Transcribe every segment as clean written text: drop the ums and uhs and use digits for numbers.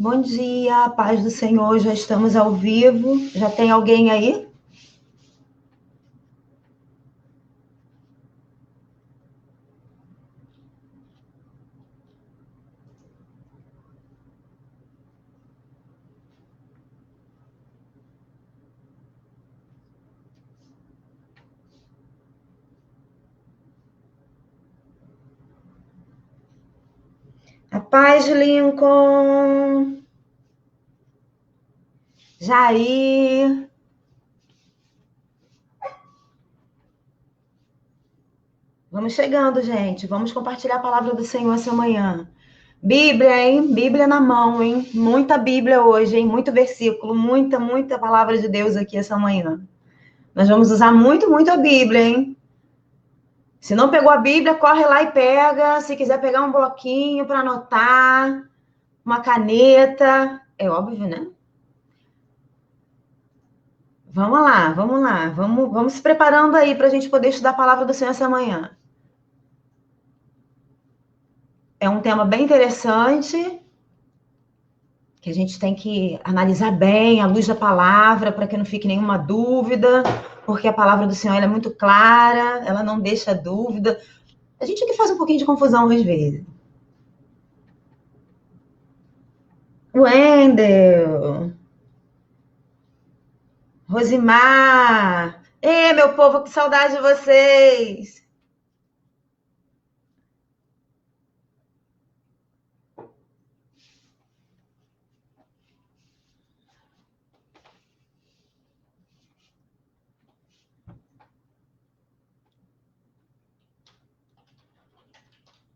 Bom dia, paz do Senhor, já estamos ao vivo. Já tem alguém aí? A paz, Lincoln. Jair. Vamos chegando, gente. Vamos compartilhar a palavra do Senhor essa manhã. Bíblia, hein? Bíblia na mão, hein? Muita Bíblia hoje, hein? Muito versículo, muita palavra de Deus aqui essa manhã. Nós vamos usar muito a Bíblia, hein? Se não pegou a Bíblia, corre lá e pega. Se quiser pegar um bloquinho para anotar, uma caneta. É óbvio, né? Vamos lá. Vamos se preparando aí para a gente poder estudar a palavra do Senhor essa manhã. É um tema bem interessante, que a gente tem que analisar bem à luz da palavra, para que não fique nenhuma dúvida, porque a palavra do Senhor é muito clara, ela não deixa dúvida. A gente aqui faz um pouquinho de confusão às vezes. Wendel, Rosimar, ei, meu povo, que saudade de vocês!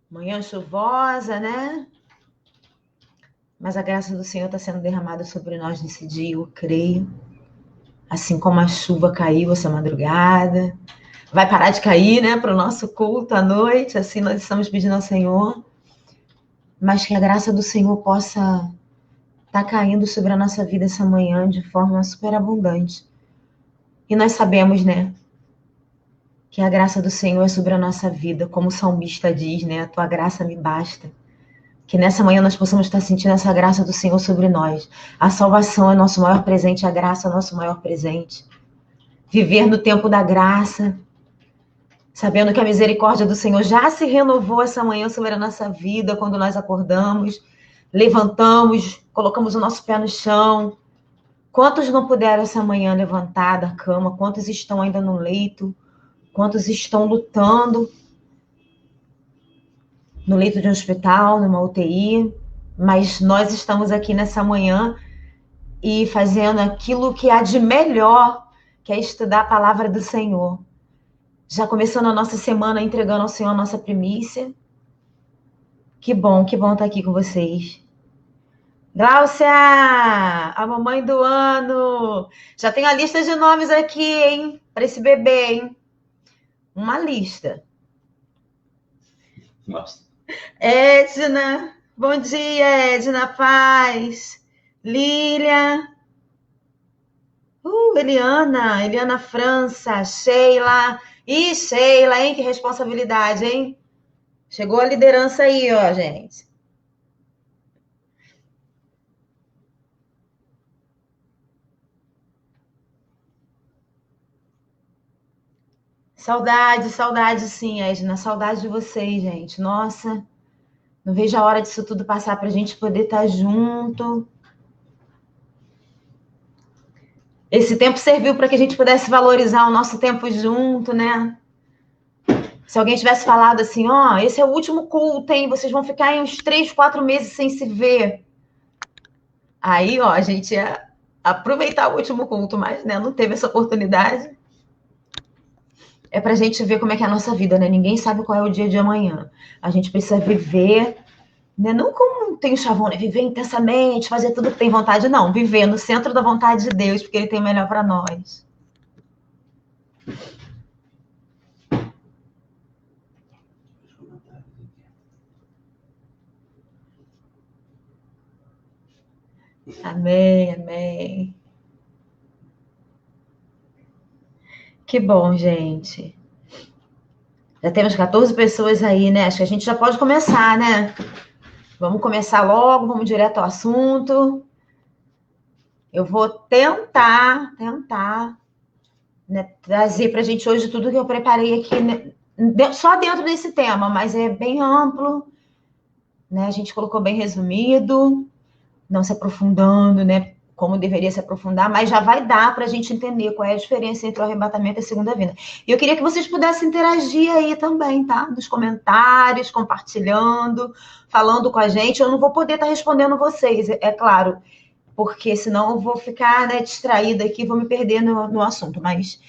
Manhã chuvosa, né? Mas a graça do Senhor está sendo derramada sobre nós nesse dia, eu creio. Assim como a chuva caiu essa madrugada, vai parar de cair, né, para o nosso culto à noite, assim nós estamos pedindo ao Senhor, mas que a graça do Senhor possa estar caindo sobre a nossa vida essa manhã de forma super abundante. E nós sabemos, né, que a graça do Senhor é sobre a nossa vida, como o salmista diz, né, a tua graça me basta. Que nessa manhã nós possamos estar sentindo essa graça do Senhor sobre nós. A salvação é nosso maior presente, a graça é nosso maior presente. Viver no tempo da graça, sabendo que a misericórdia do Senhor já se renovou essa manhã sobre a nossa vida, quando nós acordamos, levantamos, colocamos o nosso pé no chão. Quantos não puderam essa manhã levantar da cama? Quantos estão ainda no leito? Quantos estão lutando no leito de um hospital, numa UTI? Mas nós estamos aqui nessa manhã e fazendo aquilo que há de melhor, que é estudar a palavra do Senhor. Já começando a nossa semana entregando ao Senhor a nossa primícia. Que bom estar aqui com vocês. Gláucia, a mamãe do ano. Já tem a lista de nomes aqui, hein? Para esse bebê, hein? Uma lista. Nossa. Edna, bom dia, Edna Paz. Lília. Eliana França, Sheila. Ih, Sheila, hein? Que responsabilidade, hein? Chegou a liderança aí, ó, gente. Saudade sim, Edna. Saudade de vocês, gente. Nossa, não vejo a hora disso tudo passar para a gente poder estar junto. Esse tempo serviu para que a gente pudesse valorizar o nosso tempo junto, né? Se alguém tivesse falado assim, ó, esse é o último culto, hein? Vocês vão ficar aí uns 3, 4 meses sem se ver. Aí, ó, a gente ia aproveitar o último culto, mas né, não teve essa oportunidade. É pra gente ver como é que é a nossa vida, né? Ninguém sabe qual é o dia de amanhã. A gente precisa viver, né? Não como tem o chavão, né? Viver intensamente, fazer tudo que tem vontade, não. Viver no centro da vontade de Deus, porque Ele tem o melhor para nós. Amém, amém. Que bom, gente. Já temos 14 pessoas aí, né? Acho que a gente já pode começar, né? Vamos começar logo, vamos direto ao assunto. Eu vou tentar, né, trazer para a gente hoje tudo que eu preparei aqui, né, só dentro desse tema, mas é bem amplo, né? A gente colocou bem resumido, não se aprofundando, né? Como deveria se aprofundar, mas já vai dar para a gente entender qual é a diferença entre o arrebatamento e a segunda vinda. E eu queria que vocês pudessem interagir aí também, tá? Nos comentários, compartilhando, falando com a gente. Eu não vou poder estar respondendo vocês, é claro, porque senão eu vou ficar, né, distraída aqui, vou me perder no assunto, mas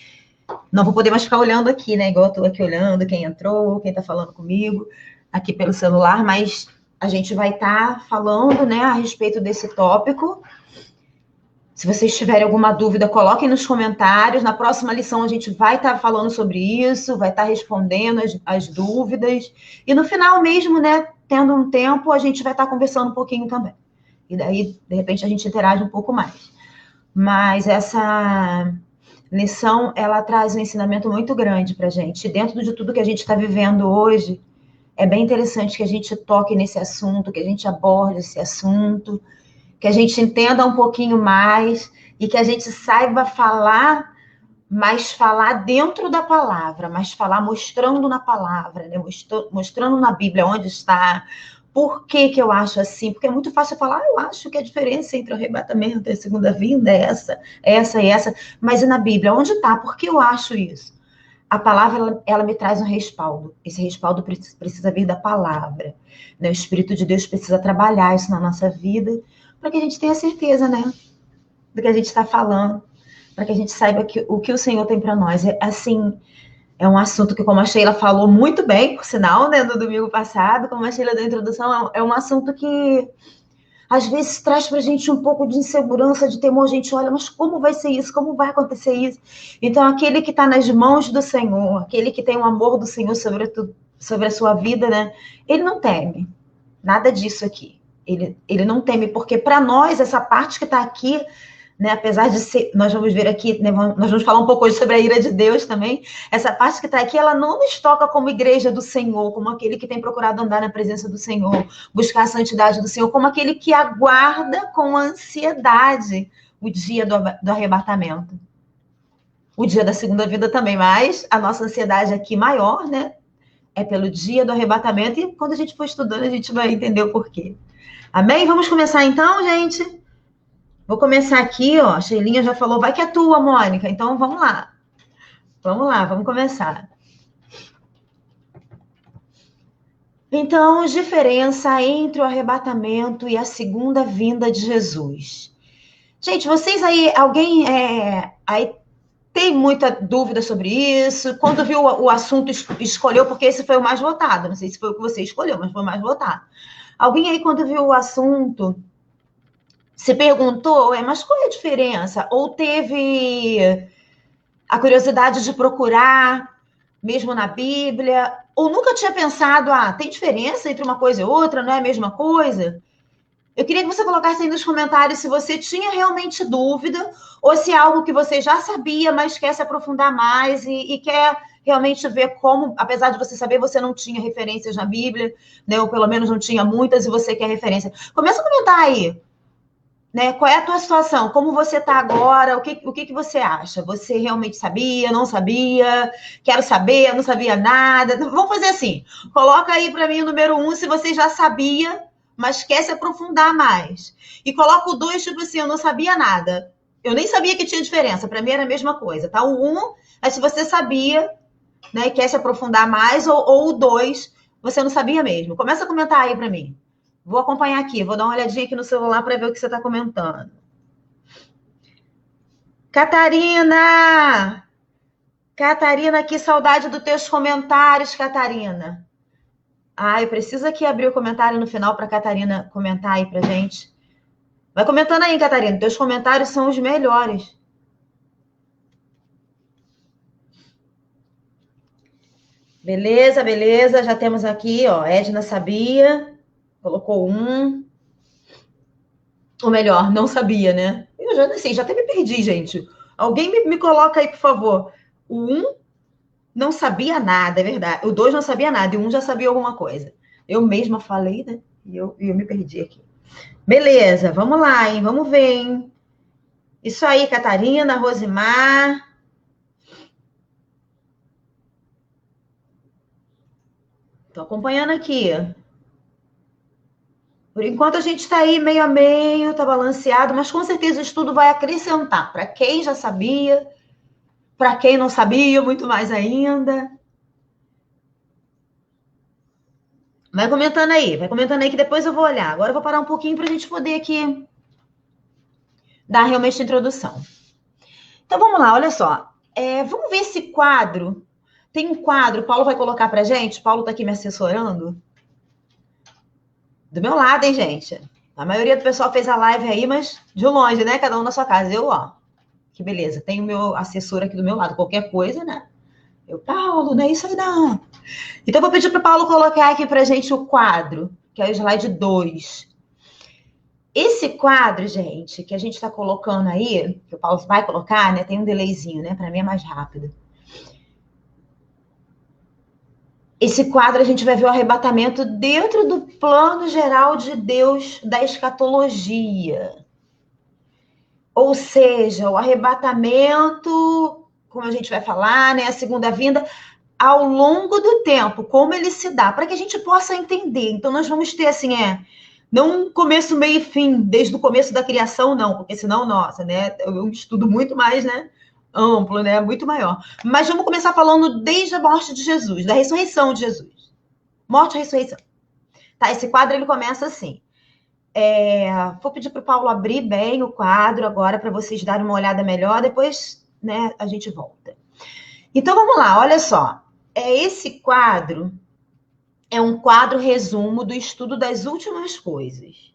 não vou poder mais ficar olhando aqui, né? Igual eu estou aqui olhando quem entrou, quem está falando comigo aqui pelo celular, mas a gente vai estar falando, né, a respeito desse tópico. Se vocês tiverem alguma dúvida, coloquem nos comentários. Na próxima lição a gente vai estar falando sobre isso, vai estar respondendo as dúvidas. E no final mesmo, né, tendo um tempo, a gente vai estar conversando um pouquinho também. E daí, de repente, a gente interage um pouco mais. Mas essa lição, ela traz um ensinamento muito grande para a gente. Dentro de tudo que a gente está vivendo hoje, é bem interessante que a gente toque nesse assunto, que a gente aborde esse assunto, que a gente entenda um pouquinho mais e que a gente saiba falar, mas falar dentro da palavra, mas falar mostrando na palavra, né? Mostrando na Bíblia onde está. Por que eu acho assim? Porque é muito fácil falar, eu acho que a diferença entre o arrebatamento e a segunda vinda é essa e essa. Mas e na Bíblia? Onde está? Por que eu acho isso? A palavra, ela me traz um respaldo. Esse respaldo precisa vir da palavra, né? O Espírito de Deus precisa trabalhar isso na nossa vida para que a gente tenha certeza, né? Do que a gente está falando, para que a gente saiba o que o Senhor tem para nós. Assim, é um assunto que, como a Sheila falou muito bem, por sinal, né, no domingo passado, como a Sheila deu a introdução, é um assunto que às vezes traz para a gente um pouco de insegurança, de temor. A gente olha, mas como vai ser isso? Como vai acontecer isso? Então, aquele que está nas mãos do Senhor, aquele que tem o amor do Senhor sobre a sua vida, né? Ele não teme nada disso aqui. Ele não teme, porque para nós, essa parte que está aqui, né, apesar de ser, nós vamos ver aqui, né, nós vamos falar um pouco hoje sobre a ira de Deus também, essa parte que está aqui, ela não nos toca como igreja do Senhor, como aquele que tem procurado andar na presença do Senhor, buscar a santidade do Senhor, como aquele que aguarda com ansiedade o dia do arrebatamento. O dia da segunda vida também, mas a nossa ansiedade aqui maior, né, é pelo dia do arrebatamento, e quando a gente for estudando, a gente vai entender o porquê. Amém? Vamos começar então, gente? Vou começar aqui, ó. A Sheilinha já falou, vai que é tua, Mônica. Então, vamos lá. Vamos começar. Então, diferença entre o arrebatamento e a segunda vinda de Jesus. Gente, vocês aí, alguém aí tem muita dúvida sobre isso? Quando viu o assunto, escolheu, porque esse foi o mais votado. Não sei se foi o que você escolheu, mas foi o mais votado. Alguém aí, quando viu o assunto, se perguntou, mas qual é a diferença? Ou teve a curiosidade de procurar, mesmo na Bíblia, ou nunca tinha pensado, tem diferença entre uma coisa e outra, não é a mesma coisa? Eu queria que você colocasse aí nos comentários se você tinha realmente dúvida, ou se é algo que você já sabia, mas quer se aprofundar mais e quer realmente ver como, apesar de você saber, você não tinha referências na Bíblia, né? Ou pelo menos não tinha muitas, e você quer referência. Começa a comentar aí. Né? Qual é a tua situação? Como você está agora? O que você acha? Você realmente sabia? Não sabia? Quero saber, não sabia nada. Vamos fazer assim. Coloca aí para mim o número 1 se você já sabia, mas quer se aprofundar mais. E coloca o 2, tipo assim, eu não sabia nada. Eu nem sabia que tinha diferença. Para mim era a mesma coisa, tá? O 1 é se você sabia, né, e quer se aprofundar mais, ou o 2, você não sabia mesmo. Começa a comentar aí para mim. Vou acompanhar aqui, vou dar uma olhadinha aqui no celular para ver o que você está comentando. Catarina! Catarina, que saudade dos teus comentários, Catarina. Eu preciso aqui abrir o comentário no final para a Catarina comentar aí para gente. Vai comentando aí, Catarina. Teus comentários são os melhores. Beleza, beleza. Já temos aqui, ó. Edna sabia. Colocou 1. Ou melhor, não sabia, né? Eu já, assim, já até me perdi, gente. Alguém me coloca aí, por favor. O 1 não sabia nada, é verdade. O 2 não sabia nada, e o 1 já sabia alguma coisa. Eu mesma falei, né? E eu me perdi aqui. Beleza, vamos lá, hein? Vamos ver, hein? Isso aí, Catarina, Rosimar. Tô acompanhando aqui. Por enquanto a gente está aí meio a meio, tá balanceado, mas com certeza o estudo vai acrescentar. Para quem já sabia, para quem não sabia, muito mais ainda. Vai comentando aí que depois eu vou olhar. Agora eu vou parar um pouquinho para a gente poder aqui dar realmente a introdução. Então vamos lá, olha só. Vamos ver esse quadro. Tem um quadro, o Paulo vai colocar pra gente. O Paulo tá aqui me assessorando. Do meu lado, hein, gente? A maioria do pessoal fez a live aí, mas de longe, né? Cada um na sua casa. Eu, ó. Que beleza. Tem o meu assessor aqui do meu lado. Qualquer coisa, né? Paulo, não é isso aí não. Então eu vou pedir pro Paulo colocar aqui pra gente o quadro, que é o slide 2. Esse quadro, gente, que a gente está colocando aí, que o Paulo vai colocar, né? Tem um delayzinho, né? Para mim é mais rápido. Esse quadro a gente vai ver o arrebatamento dentro do plano geral de Deus da escatologia. Ou seja, o arrebatamento, como a gente vai falar, né? A segunda vinda, ao longo do tempo, como ele se dá, para que a gente possa entender. Então, nós vamos ter assim, não um começo, meio e fim, desde o começo da criação, não, porque senão, nossa, né? É um estudo muito mais, né? Amplo, né? Muito maior. Mas vamos começar falando desde a morte de Jesus, da ressurreição de Jesus. Morte e ressurreição. Tá, esse quadro ele começa assim. Vou pedir para o Paulo abrir bem o quadro agora para vocês darem uma olhada melhor, depois, né, a gente volta. Então vamos lá, olha só. Esse quadro é um quadro resumo do estudo das últimas coisas.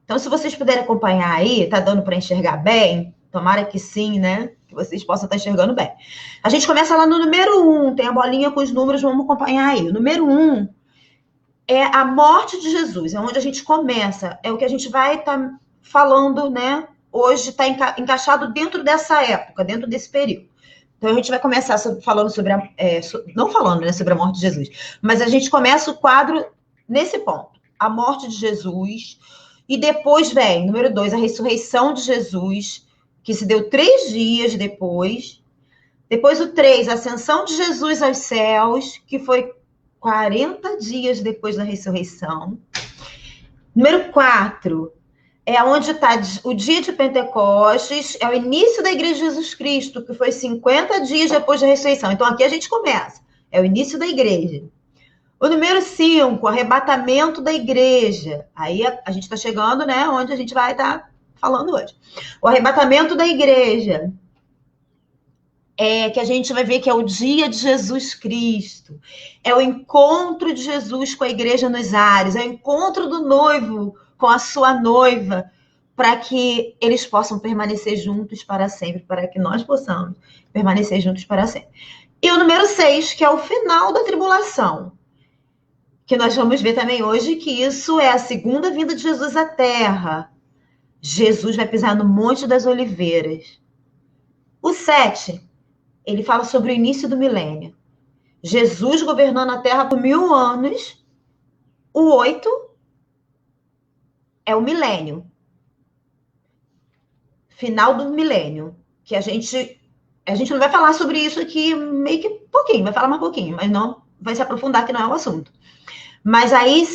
Então, se vocês puderem acompanhar aí, tá dando para enxergar bem? Tomara que sim, né? Que vocês possam estar enxergando bem. A gente começa lá no número 1, tem a bolinha com os números, vamos acompanhar aí. O número 1 é a morte de Jesus, é onde a gente começa, é o que a gente vai estar falando, né? Hoje está encaixado dentro dessa época, dentro desse período. Então, a gente vai começar falando sobre não falando, né, sobre a morte de Jesus, mas a gente começa o quadro nesse ponto. A morte de Jesus, e depois vem, número 2, a ressurreição de Jesus, que se deu 3 dias depois. Depois o 3, a ascensão de Jesus aos céus, que foi 40 dias depois da ressurreição. Número 4, é onde está o dia de Pentecostes, é o início da Igreja de Jesus Cristo, que foi 50 dias depois da ressurreição. Então, aqui a gente começa. É o início da igreja. O número 5, arrebatamento da igreja. Aí a gente está chegando, né, onde a gente vai estar falando hoje. O arrebatamento da igreja. Que a gente vai ver que é o dia de Jesus Cristo. É o encontro de Jesus com a igreja nos ares. É o encontro do noivo com a sua noiva, para que eles possam permanecer juntos para sempre, para que nós possamos permanecer juntos para sempre. E o número 6, que é o final da tribulação, que nós vamos ver também hoje, que isso é a segunda vinda de Jesus à Terra. Jesus vai pisar no Monte das Oliveiras. O 7, ele fala sobre o início do milênio. Jesus governando a Terra por 1000 anos. O 8 é o milênio. Final do milênio. Que a gente não vai falar sobre isso aqui meio que pouquinho, vai falar mais pouquinho, mas não vai se aprofundar, que não é o assunto. Mas aí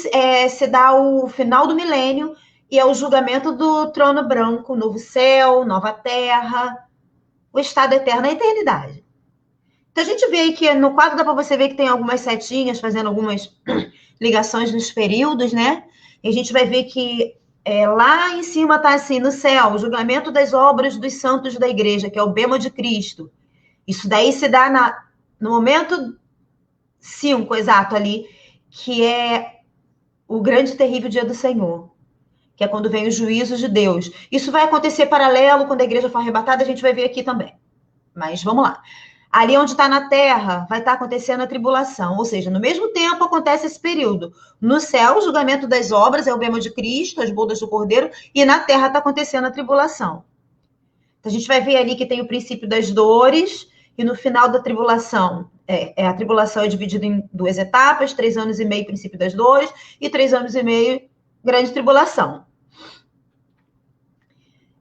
se dá o final do milênio e é o julgamento do trono branco, novo céu, nova terra, o estado eterno, a eternidade. Então a gente vê aí que no quadro dá para você ver que tem algumas setinhas fazendo algumas ligações nos períodos, né? E a gente vai ver que lá em cima está assim, no céu, o julgamento das obras dos santos da igreja, que é o bema de Cristo. Isso daí se dá no momento 5, exato, ali, que é o grande e terrível dia do Senhor, que é quando vem os juízos de Deus. Isso vai acontecer paralelo, quando a igreja for arrebatada, a gente vai ver aqui também. Mas vamos lá. Ali onde está na terra, vai estar acontecendo a tribulação. Ou seja, no mesmo tempo acontece esse período. No céu, o julgamento das obras, é o bema de Cristo, as bodas do Cordeiro, e na terra está acontecendo a tribulação. Então, a gente vai ver ali que tem o princípio das dores, e no final da tribulação A tribulação é dividida em 2 etapas, 3 anos e meio, princípio das dores, e 3 anos e meio, grande tribulação.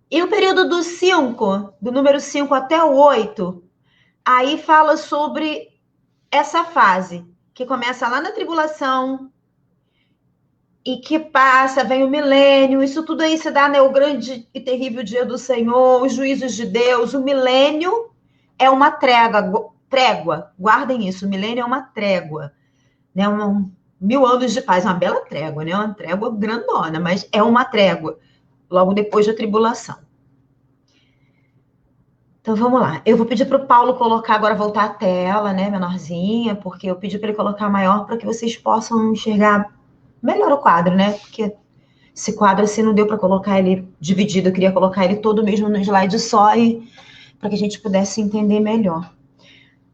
E o período do número 5 até o 8, aí fala sobre essa fase, que começa lá na tribulação, e que passa, vem o milênio, isso tudo aí se dá, né, o grande e terrível dia do Senhor, os juízos de Deus. O milênio é uma trégua, guardem isso, o milênio é uma trégua, né, 1000 anos de paz, uma bela trégua, né, uma trégua grandona, mas é uma trégua, logo depois da tribulação. Então, vamos lá. Eu vou pedir para o Paulo colocar agora, voltar a tela, né, menorzinha, porque eu pedi para ele colocar maior para que vocês possam enxergar melhor o quadro, né? Porque esse quadro assim não deu para colocar ele dividido, eu queria colocar ele todo mesmo no slide só e para que a gente pudesse entender melhor.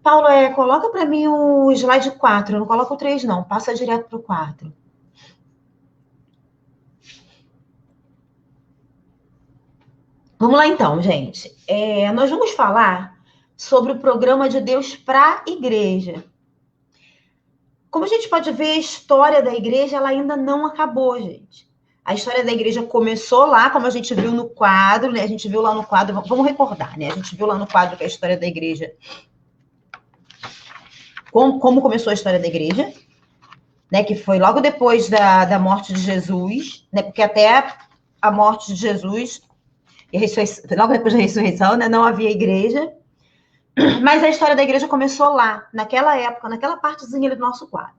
Paulo, coloca para mim o slide 4, não coloca o 3 não, passa direto para o 4. Vamos lá então, gente. Nós vamos falar sobre o programa de Deus para a igreja. Como a gente pode ver, a história da igreja ela ainda não acabou, gente. A história da igreja começou lá, como a gente viu no quadro, né? A gente viu lá no quadro, vamos recordar, né? A gente viu lá no quadro que é a história da igreja. Como começou a história da igreja, né? Que foi logo depois da morte de Jesus, né? Porque até a morte de Jesus, logo depois da ressurreição, né? Não havia igreja. Mas a história da igreja começou lá, naquela época, naquela partezinha do nosso quadro.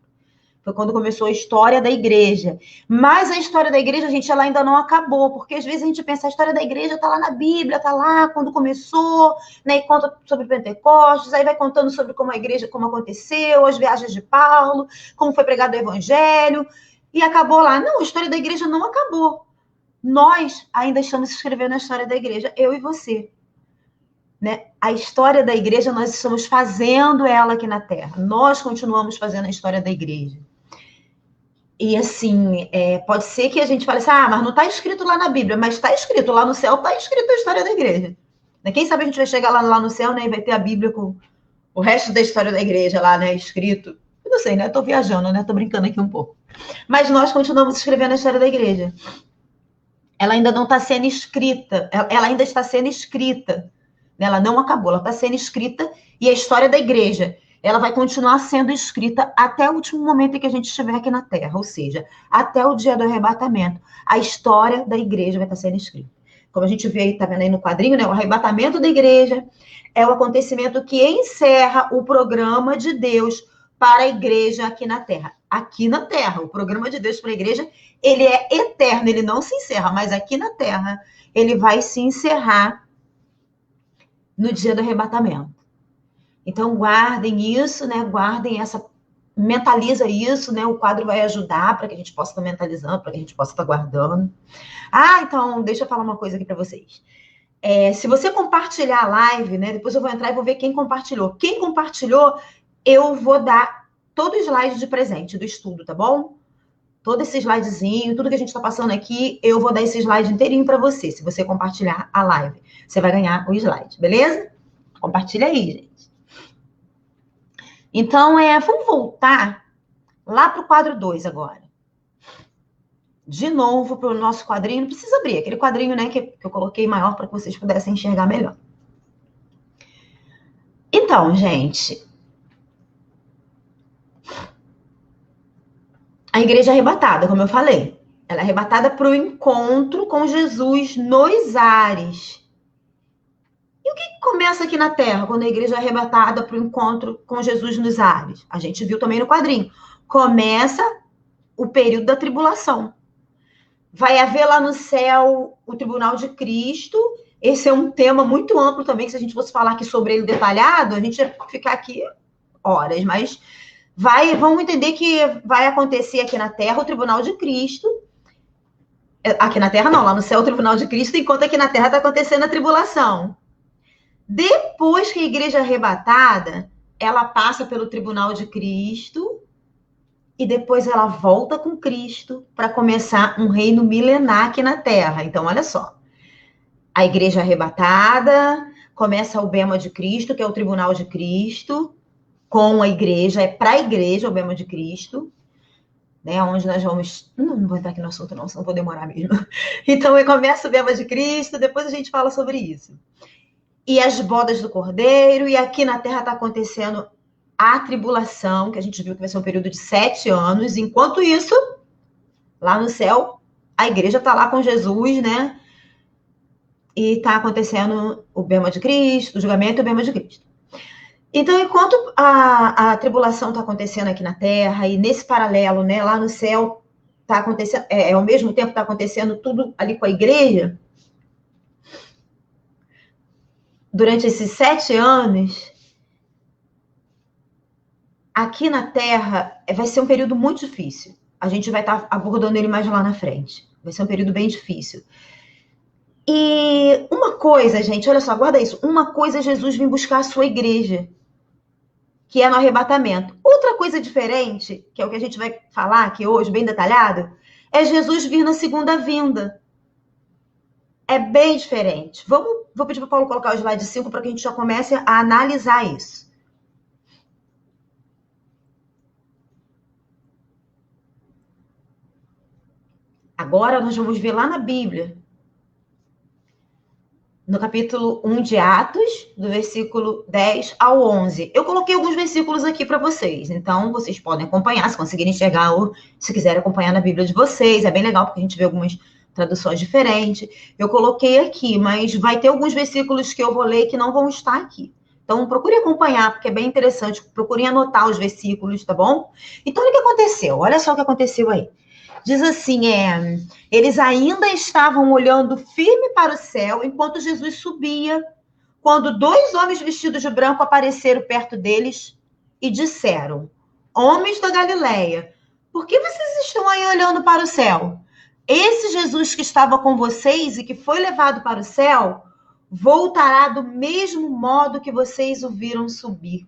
Foi quando começou a história da igreja. Mas a história da igreja, gente, ela ainda não acabou, porque às vezes a gente pensa, a história da igreja está lá na Bíblia, está lá quando começou, né, e conta sobre Pentecostes, aí vai contando sobre como a igreja, como aconteceu, as viagens de Paulo, como foi pregado o evangelho, e acabou lá. Não, a história da igreja não acabou. Nós ainda estamos escrevendo a história da igreja, eu e você. Né? A história da igreja, nós estamos fazendo ela aqui na Terra. Nós continuamos fazendo a história da igreja. E assim, pode ser que a gente fale assim, mas não está escrito lá na Bíblia, mas está escrito lá no céu, está escrito a história da igreja. Quem sabe a gente vai chegar lá no céu, né, e vai ter a Bíblia com o resto da história da igreja lá, né, escrito. Eu não sei, né, estou viajando, né, estou brincando aqui um pouco. Mas nós continuamos escrevendo a história da igreja. Ela ainda não está sendo escrita, ela ainda está sendo escrita. Ela não acabou, ela está sendo escrita e a história da igreja, ela vai continuar sendo escrita até o último momento em que a gente estiver aqui na Terra, ou seja, até o dia do arrebatamento. A história da igreja vai estar sendo escrita. Como a gente vê aí, tá vendo aí no quadrinho, né? O arrebatamento da igreja é o acontecimento que encerra o programa de Deus para a igreja aqui na Terra. Aqui na Terra, o programa de Deus para a igreja, ele é eterno, ele não se encerra, mas aqui na Terra, ele vai se encerrar no dia do arrebatamento. Então, guardem isso, né? Guardem mentaliza isso, né? O quadro vai ajudar para que a gente possa estar mentalizando, para que a gente possa estar guardando. Então, deixa eu falar uma coisa aqui para vocês. Se você compartilhar a live, né? Depois eu vou entrar e vou ver quem compartilhou. Quem compartilhou, eu vou dar todo o slide de presente do estudo, tá bom? Todo esse slidezinho, tudo que a gente está passando aqui, eu vou dar esse slide inteirinho para você, se você compartilhar a live. Você vai ganhar o slide, beleza? Compartilha aí, gente. Então, vamos voltar lá para o quadro 2 agora. De novo para o nosso quadrinho. Não precisa abrir, aquele quadrinho, né, que eu coloquei maior para que vocês pudessem enxergar melhor. Então, gente, a igreja arrebatada, como eu falei. Ela é arrebatada para o encontro com Jesus nos ares. E o que começa aqui na Terra, quando a igreja é arrebatada para o encontro com Jesus nos ares? A gente viu também no quadrinho. Começa o período da tribulação. Vai haver lá no céu o tribunal de Cristo. Esse é um tema muito amplo também, que se a gente fosse falar aqui sobre ele detalhado, a gente ia ficar aqui horas, mas vamos entender que vai acontecer aqui na Terra o tribunal de Cristo. Aqui na Terra não, lá no céu o tribunal de Cristo, enquanto aqui na Terra está acontecendo a tribulação. Depois que a igreja é arrebatada, ela passa pelo tribunal de Cristo e depois ela volta com Cristo para começar um reino milenar aqui na Terra. Então, olha só. A igreja arrebatada, começa o bema de Cristo, que é o tribunal de Cristo. com a igreja, é para a igreja, o bema de Cristo, né? Onde nós vamos... Não vou entrar aqui no assunto, não, senão vou demorar mesmo. Então, começa o bema de Cristo, depois a gente fala sobre isso. E as bodas do Cordeiro, e aqui na Terra está acontecendo a tribulação, que a gente viu que vai ser um período de 7 anos. Enquanto isso, lá no céu, a igreja está lá com Jesus, né? E está acontecendo o bema de Cristo, o julgamento e o bema de Cristo. Então, enquanto a tribulação está acontecendo aqui na Terra, e nesse paralelo, né, lá no céu, está acontecendo, ao mesmo tempo está acontecendo tudo ali com a igreja, durante esses 7 anos, aqui na Terra vai ser um período muito difícil. A gente vai estar abordando ele mais lá na frente. Vai ser um período bem difícil. E uma coisa, gente, olha só, guarda isso. Uma coisa é Jesus vir buscar a sua igreja, que é no arrebatamento. Outra coisa diferente, que é o que a gente vai falar aqui hoje, bem detalhado, é Jesus vir na segunda vinda. É bem diferente. Vou pedir para o Paulo colocar o slide 5 para que a gente já comece a analisar isso. Agora nós vamos ver lá na Bíblia, no capítulo 1 de Atos, do versículo 10 ao 11. Eu coloquei alguns versículos aqui para vocês, então vocês podem acompanhar, se conseguirem enxergar, ou se quiserem acompanhar na Bíblia de vocês. É bem legal, porque a gente vê algumas traduções diferentes. Eu coloquei aqui, mas vai ter alguns versículos que eu vou ler que não vão estar aqui. Então, procure acompanhar, porque é bem interessante. Procurem anotar os versículos, tá bom? Então, olha o que aconteceu. Olha só o que aconteceu aí. Diz assim, eles ainda estavam olhando firme para o céu enquanto Jesus subia, quando 2 homens vestidos de branco apareceram perto deles e disseram: homens da Galileia, por que vocês estão aí olhando para o céu? Esse Jesus que estava com vocês e que foi levado para o céu, voltará do mesmo modo que vocês o viram subir.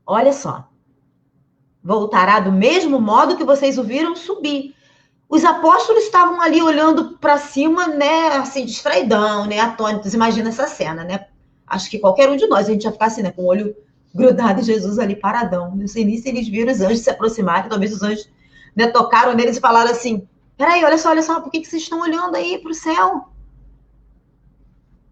Olha só. Voltará do mesmo modo que vocês o viram subir. Os apóstolos estavam ali olhando para cima, né, assim, distraidão, né, atônitos. Imagina essa cena, né? Acho que qualquer um de nós, a gente ia ficar assim, né, com o olho grudado em Jesus ali, paradão. Não sei nem se eles viram os anjos se aproximarem, talvez os anjos, né, tocaram neles e falaram assim: peraí, olha só, por que vocês estão olhando aí para o céu?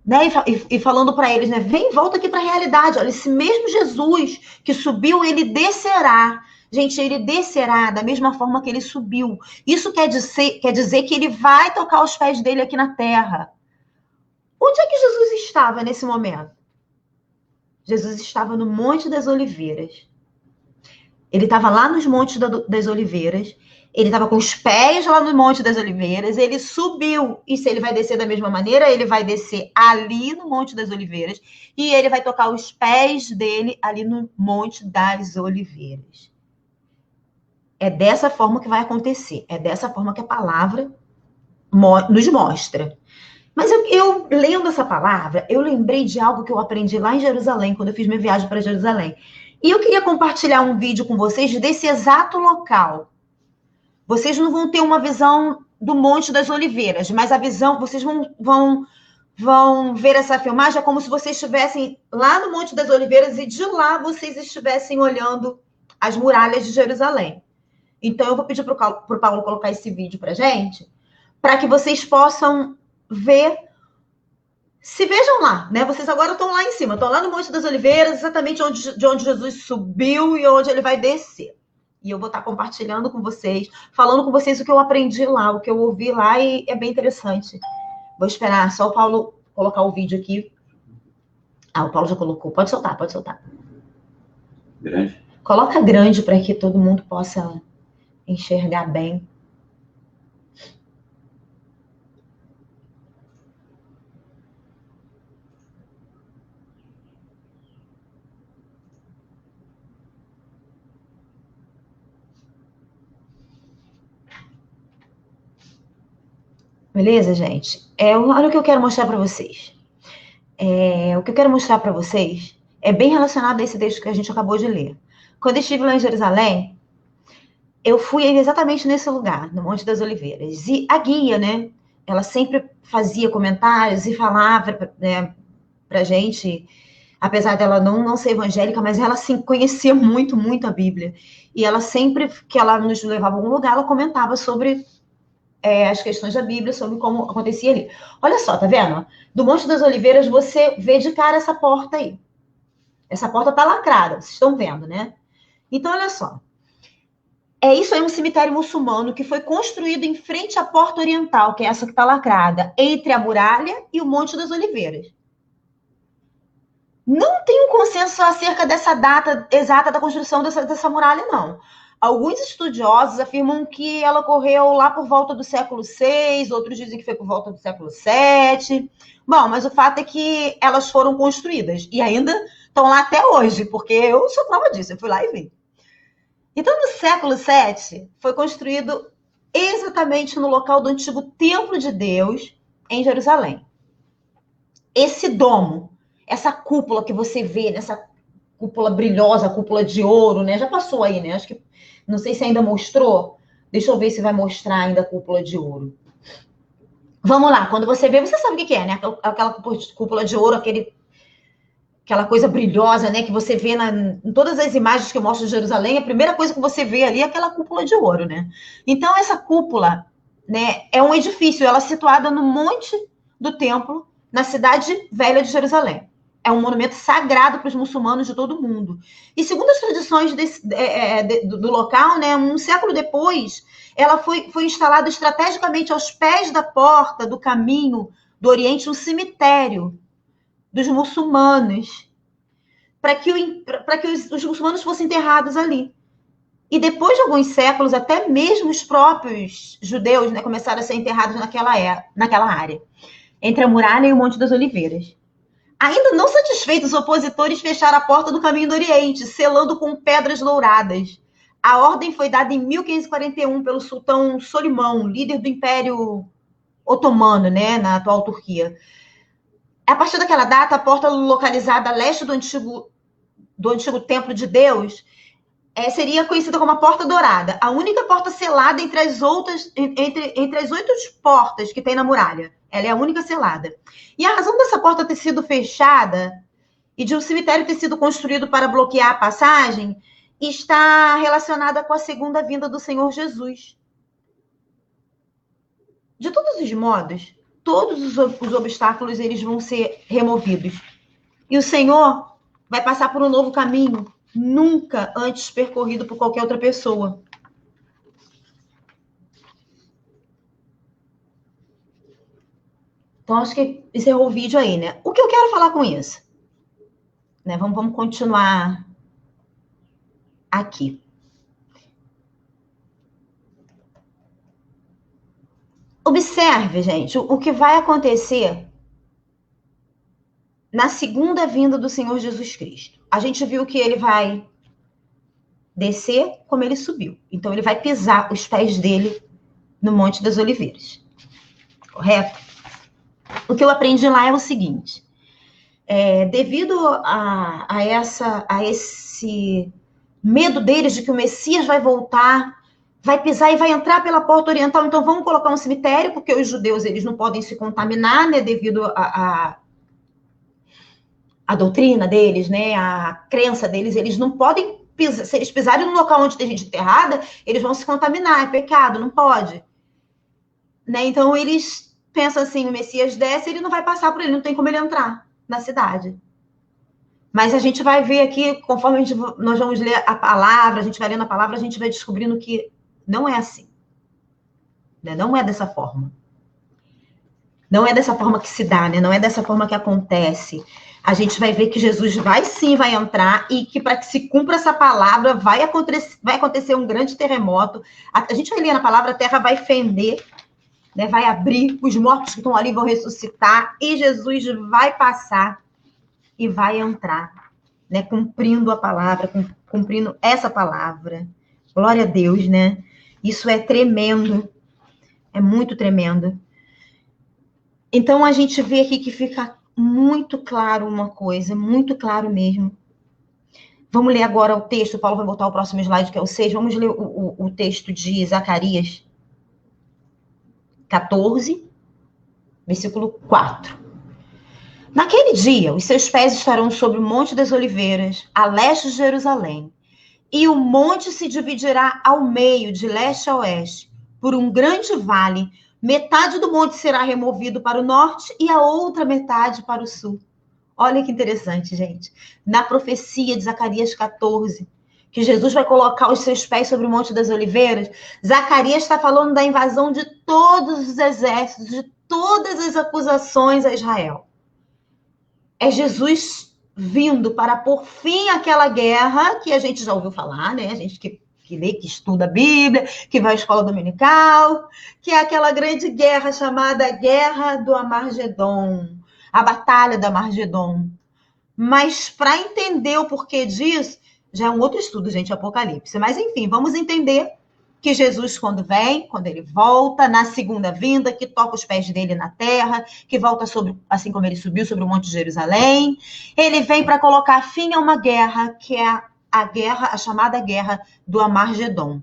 Né? E falando para eles, né, vem, volta aqui para a realidade. Olha, esse mesmo Jesus que subiu, ele descerá. Gente, ele descerá da mesma forma que ele subiu. Isso quer dizer que ele vai tocar os pés dele aqui na terra. Onde é que Jesus estava nesse momento? Jesus estava no Monte das Oliveiras. Ele estava lá nos Montes das Oliveiras. Ele estava com os pés lá no Monte das Oliveiras. Ele subiu. E se ele vai descer da mesma maneira, ele vai descer ali no Monte das Oliveiras. E ele vai tocar os pés dele ali no Monte das Oliveiras. É dessa forma que vai acontecer. É dessa forma que a palavra nos mostra. Mas eu lendo essa palavra, eu lembrei de algo que eu aprendi lá em Jerusalém, quando eu fiz minha viagem para Jerusalém. E eu queria compartilhar um vídeo com vocês desse exato local. Vocês não vão ter uma visão do Monte das Oliveiras, mas a visão, vocês vão ver essa filmagem como se vocês estivessem lá no Monte das Oliveiras e de lá vocês estivessem olhando as muralhas de Jerusalém. Então, eu vou pedir para o Paulo colocar esse vídeo para gente, para que vocês possam ver, se vejam lá, né? Vocês agora estão lá em cima, estão lá no Monte das Oliveiras, exatamente de onde Jesus subiu e onde ele vai descer. E eu vou estar compartilhando com vocês, falando com vocês o que eu aprendi lá, o que eu ouvi lá, e é bem interessante. Vou esperar só o Paulo colocar o vídeo aqui. Ah, o Paulo já colocou. Pode soltar, pode soltar. Grande? Coloca grande para que todo mundo possa enxergar bem. Beleza, gente? Olha o que eu quero mostrar para vocês. O que eu quero mostrar para vocês é bem relacionado a esse texto que a gente acabou de ler. Quando eu estive lá em Jerusalém, eu fui exatamente nesse lugar, no Monte das Oliveiras. E a guia, né, ela sempre fazia comentários e falava, né, pra gente apesar dela não ser evangélica, mas ela sim, conhecia muito, muito a Bíblia. E ela sempre que ela nos levava a algum lugar, ela comentava sobre as questões da Bíblia, sobre como acontecia ali. Olha só, tá vendo? Do Monte das Oliveiras, você vê de cara essa porta aí. Essa porta tá lacrada, vocês estão vendo, né? Então, olha só. Isso aí é um cemitério muçulmano que foi construído em frente à porta oriental, que é essa que está lacrada, entre a muralha e o Monte das Oliveiras. Não tem um consenso acerca dessa data exata da construção dessa muralha, não. Alguns estudiosos afirmam que ela ocorreu lá por volta do século VI, outros dizem que foi por volta do século VII. Bom, mas o fato é que elas foram construídas e ainda estão lá até hoje, porque eu sou prova disso, eu fui lá e vi. Então, no século VII, foi construído exatamente no local do antigo Templo de Deus, em Jerusalém. Esse domo, essa cúpula que você vê, nessa cúpula brilhosa, cúpula de ouro, né? Já passou aí, né? Acho que, não sei se ainda mostrou. Deixa eu ver se vai mostrar ainda a cúpula de ouro. Vamos lá, quando você vê, você sabe o que é, né? Aquela cúpula de ouro, aquela coisa brilhosa, né? Que você vê em todas as imagens que eu mostro de Jerusalém, a primeira coisa que você vê ali é aquela cúpula de ouro, né? Então, essa cúpula, né, é um edifício, ela é situada no monte do templo, na cidade velha de Jerusalém. É um monumento sagrado para os muçulmanos de todo o mundo. E segundo as tradições do local, né, um século depois, ela foi instalada estrategicamente aos pés da porta do caminho do Oriente, um cemitério dos muçulmanos, para que os muçulmanos fossem enterrados ali. E depois de alguns séculos, até mesmo os próprios judeus, né, começaram a ser enterrados naquela área, entre a muralha e o Monte das Oliveiras. Ainda não satisfeitos, os opositores fecharam a porta do caminho do Oriente, selando com pedras douradas. A ordem foi dada em 1541 pelo sultão Solimão, líder do Império Otomano, né, na atual Turquia. A partir daquela data, a porta localizada a leste do antigo Templo de Deus seria conhecida como a Porta Dourada, a única porta selada entre as 8 portas que tem na muralha. Ela é a única selada. E a razão dessa porta ter sido fechada e de um cemitério ter sido construído para bloquear a passagem está relacionada com a segunda vinda do Senhor Jesus. De todos os modos, todos os obstáculos eles vão ser removidos. E o Senhor vai passar por um novo caminho, nunca antes percorrido por qualquer outra pessoa. Então, acho que encerrou o vídeo aí, né? O que eu quero falar com isso? Né? Vamos continuar aqui. Observe, gente, o que vai acontecer na segunda vinda do Senhor Jesus Cristo. A gente viu que ele vai descer como ele subiu. Então, ele vai pisar os pés dele no Monte das Oliveiras. Correto? O que eu aprendi lá é o seguinte. Devido a esse medo deles de que o Messias vai voltar, vai pisar e vai entrar pela porta oriental, então vamos colocar um cemitério, porque os judeus eles não podem se contaminar, né, devido a doutrina deles, né, a crença deles, eles não podem pisar, se eles pisarem no local onde tem gente enterrada, eles vão se contaminar, é pecado, não pode. Né? Então eles pensam assim, o Messias desce, ele não vai passar por ele, não tem como ele entrar na cidade. Mas a gente vai ver aqui, conforme nós vamos ler a palavra, a gente vai lendo a palavra, a gente vai descobrindo que não é assim. Né? Não é dessa forma. Não é dessa forma que se dá, né? Não é dessa forma que acontece. A gente vai ver que Jesus vai entrar e que para que se cumpra essa palavra vai acontecer um grande terremoto. A gente vai ler na palavra, a terra vai fender, né? Vai abrir, os mortos que estão ali vão ressuscitar e Jesus vai passar e vai entrar, né? Cumprindo a palavra, cumprindo essa palavra. Glória a Deus, né? Isso é tremendo. É muito tremendo. Então, a gente vê aqui que fica muito claro uma coisa, muito claro mesmo. Vamos ler agora o texto, o Paulo vai botar o próximo slide, que é o 6. Vamos ler o texto de Zacarias 14, versículo 4. Naquele dia, os seus pés estarão sobre o Monte das Oliveiras, a leste de Jerusalém. E o monte se dividirá ao meio, de leste a oeste, por um grande vale. Metade do monte será removido para o norte e a outra metade para o sul. Olha que interessante, gente. Na profecia de Zacarias 14, que Jesus vai colocar os seus pés sobre o Monte das Oliveiras, Zacarias está falando da invasão de todos os exércitos, de todas as acusações a Israel. É Jesus vindo para pôr fim àquela guerra que a gente já ouviu falar, né? A gente que lê, que estuda a Bíblia, que vai à escola dominical, que é aquela grande guerra chamada Guerra do Armagedon, a Batalha do Armagedon. Mas para entender o porquê disso, já é um outro estudo, gente, Apocalipse. Mas enfim, vamos entender que Jesus, quando vem, quando ele volta, na segunda vinda, que toca os pés dele na terra, que volta sobre, assim como ele subiu sobre o Monte de Jerusalém, ele vem para colocar fim a uma guerra, que é a chamada Guerra do Armagedon.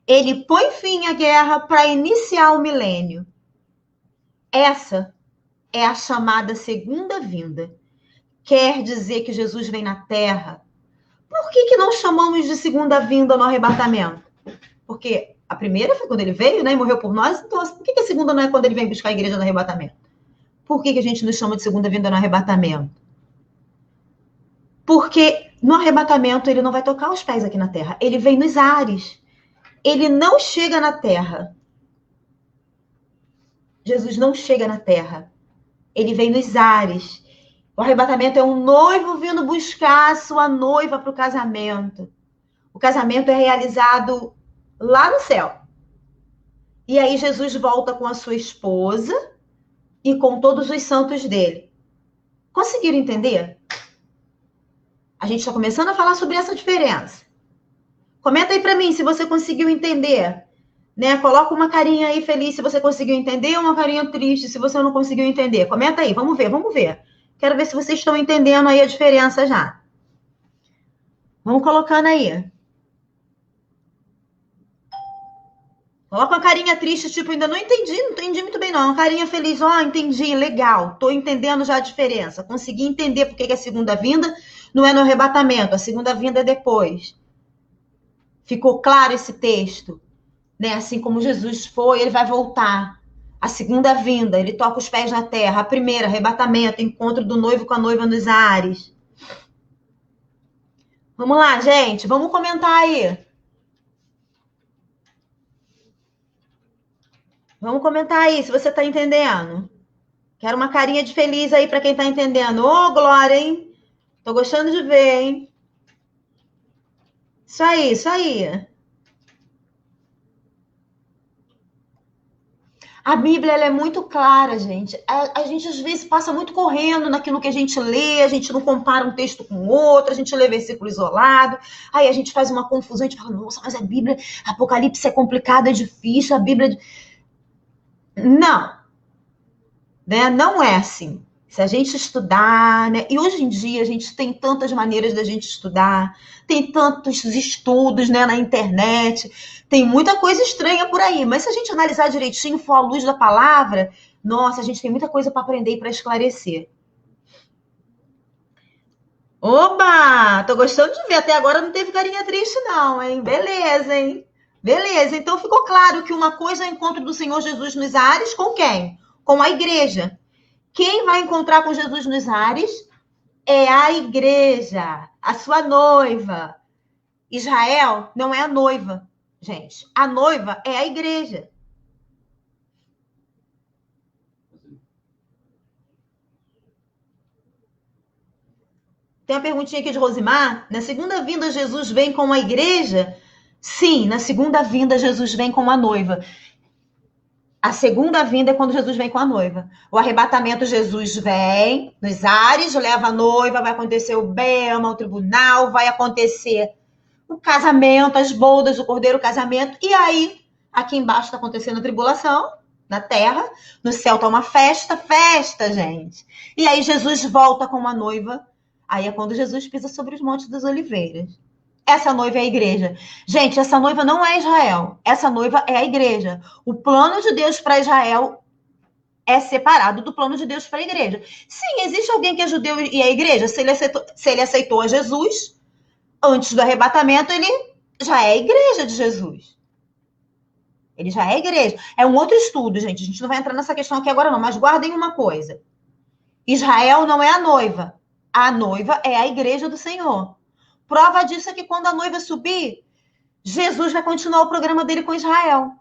Ele põe fim à guerra para iniciar o milênio. Essa é a chamada segunda vinda. Quer dizer que Jesus vem na terra. Por que não chamamos de segunda vinda no arrebatamento? Porque a primeira foi quando ele veio, né, e morreu por nós. Então, por que a segunda não é quando ele vem buscar a igreja no arrebatamento? Por que a gente não chama de segunda vinda no arrebatamento? Porque no arrebatamento ele não vai tocar os pés aqui na terra. Ele vem nos ares. Ele não chega na terra. Jesus não chega na terra. Ele vem nos ares. O arrebatamento é um noivo vindo buscar a sua noiva para o casamento. O casamento é realizado lá no céu. E aí Jesus volta com a sua esposa e com todos os santos dele. Conseguiram entender? A gente está começando a falar sobre essa diferença. Comenta aí para mim se você conseguiu entender. Né? Coloca uma carinha aí feliz se você conseguiu entender, uma carinha triste se você não conseguiu entender. Comenta aí, vamos ver, vamos ver. Quero ver se vocês estão entendendo aí a diferença já. Vamos colocando aí. Coloca uma carinha triste, tipo, ainda não entendi muito bem não. Uma carinha feliz, entendi, legal. Tô entendendo já a diferença. Consegui entender porque que a segunda vinda não é no arrebatamento, a segunda vinda é depois. Ficou claro esse texto? Né? Assim como Jesus foi, ele vai voltar. A segunda vinda, ele toca os pés na terra. A primeira, arrebatamento, encontro do noivo com a noiva nos ares. Vamos lá, gente, vamos comentar aí. Vamos comentar aí, se você está entendendo. Quero uma carinha de feliz aí para quem está entendendo. Ô, Glória, hein? Tô gostando de ver, hein? Isso aí, isso aí. A Bíblia ela é muito clara, gente. A gente, às vezes, passa muito correndo naquilo que a gente lê, a gente não compara um texto com outro, a gente lê versículo isolado, aí a gente faz uma confusão, a gente fala, nossa, mas a Bíblia, Apocalipse é complicado, é difícil, a Bíblia... Não. Né? Não é assim. Se a gente estudar, né? E hoje em dia a gente tem tantas maneiras da gente estudar, tem tantos estudos, né, na internet, tem muita coisa estranha por aí, mas se a gente analisar direitinho, for à luz da palavra, nossa, a gente tem muita coisa para aprender e para esclarecer. Oba! Tô gostando de ver, até agora não teve carinha triste não, hein? Beleza, hein? Beleza, então ficou claro que uma coisa é o encontro do Senhor Jesus nos ares com quem? Com a igreja. Quem vai encontrar com Jesus nos ares é a igreja, a sua noiva. Israel não é a noiva, gente. A noiva é a igreja. Tem uma perguntinha aqui de Rosimar. Na segunda vinda, Jesus vem com a igreja? Sim, na segunda vinda, Jesus vem com a noiva. A segunda vinda é quando Jesus vem com a noiva. O arrebatamento, Jesus vem nos ares, leva a noiva, vai acontecer o bema, o tribunal, vai acontecer o casamento, as bodas, o cordeiro, o casamento. E aí, aqui embaixo está acontecendo a tribulação, na terra. No céu está uma festa, gente. E aí Jesus volta com uma noiva. Aí é quando Jesus pisa sobre os montes das oliveiras. Essa noiva é a igreja. Gente, essa noiva não é Israel. Essa noiva é a igreja. O plano de Deus para Israel é separado do plano de Deus para a igreja. Sim, existe alguém que é judeu e é igreja. Se ele aceitou a Jesus, antes do arrebatamento, ele já é a igreja de Jesus. Ele já é igreja. É um outro estudo, gente. A gente não vai entrar nessa questão aqui agora, não. Mas guardem uma coisa. Israel não é a noiva. A noiva é a igreja do Senhor. Prova disso é que quando a noiva subir, Jesus vai continuar o programa dele com Israel.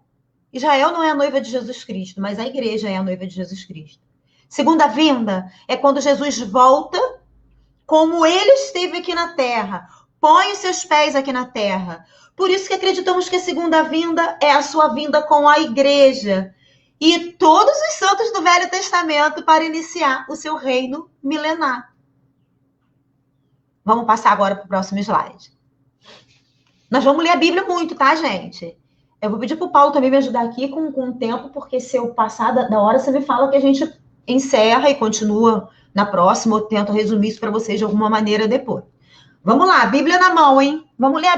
Israel não é a noiva de Jesus Cristo, mas a igreja é a noiva de Jesus Cristo. Segunda vinda é quando Jesus volta como ele esteve aqui na terra. Põe os seus pés aqui na terra. Por isso que acreditamos que a segunda vinda é a sua vinda com a igreja e todos os santos do Velho Testamento para iniciar o seu reino milenar. Vamos passar agora para o próximo slide. Nós vamos ler a Bíblia muito, tá, gente? Eu vou pedir para o Paulo também me ajudar aqui com o tempo, porque se eu passar da hora, você me fala que a gente encerra e continua na próxima, eu tento resumir isso para vocês de alguma maneira depois. Vamos lá, Bíblia na mão, hein? Vamos ler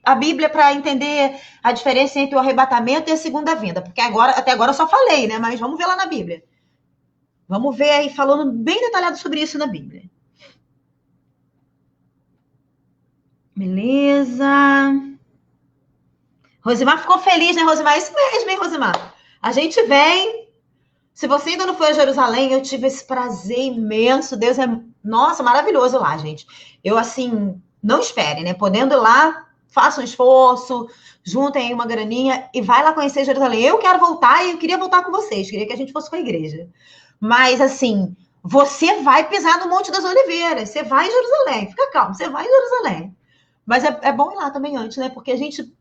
a Bíblia para entender a diferença entre o arrebatamento e a segunda vinda, porque até agora eu só falei, né? Mas vamos ver lá na Bíblia. Vamos ver aí, falando bem detalhado sobre isso na Bíblia. Beleza. Rosimar ficou feliz, né, Rosimar? Isso mesmo, hein, Rosimar? A gente vem. Se você ainda não foi a Jerusalém, eu tive esse prazer imenso. Deus é, nossa, maravilhoso lá, gente. Eu, assim, não espere, né? Podendo ir lá, faça um esforço, juntem aí uma graninha e vai lá conhecer Jerusalém. Eu quero voltar e eu queria voltar com vocês. Queria que a gente fosse com a igreja. Mas, assim, você vai pisar no Monte das Oliveiras. Você vai em Jerusalém. Fica calmo, você vai em Jerusalém. Mas é bom ir lá também antes, né? Porque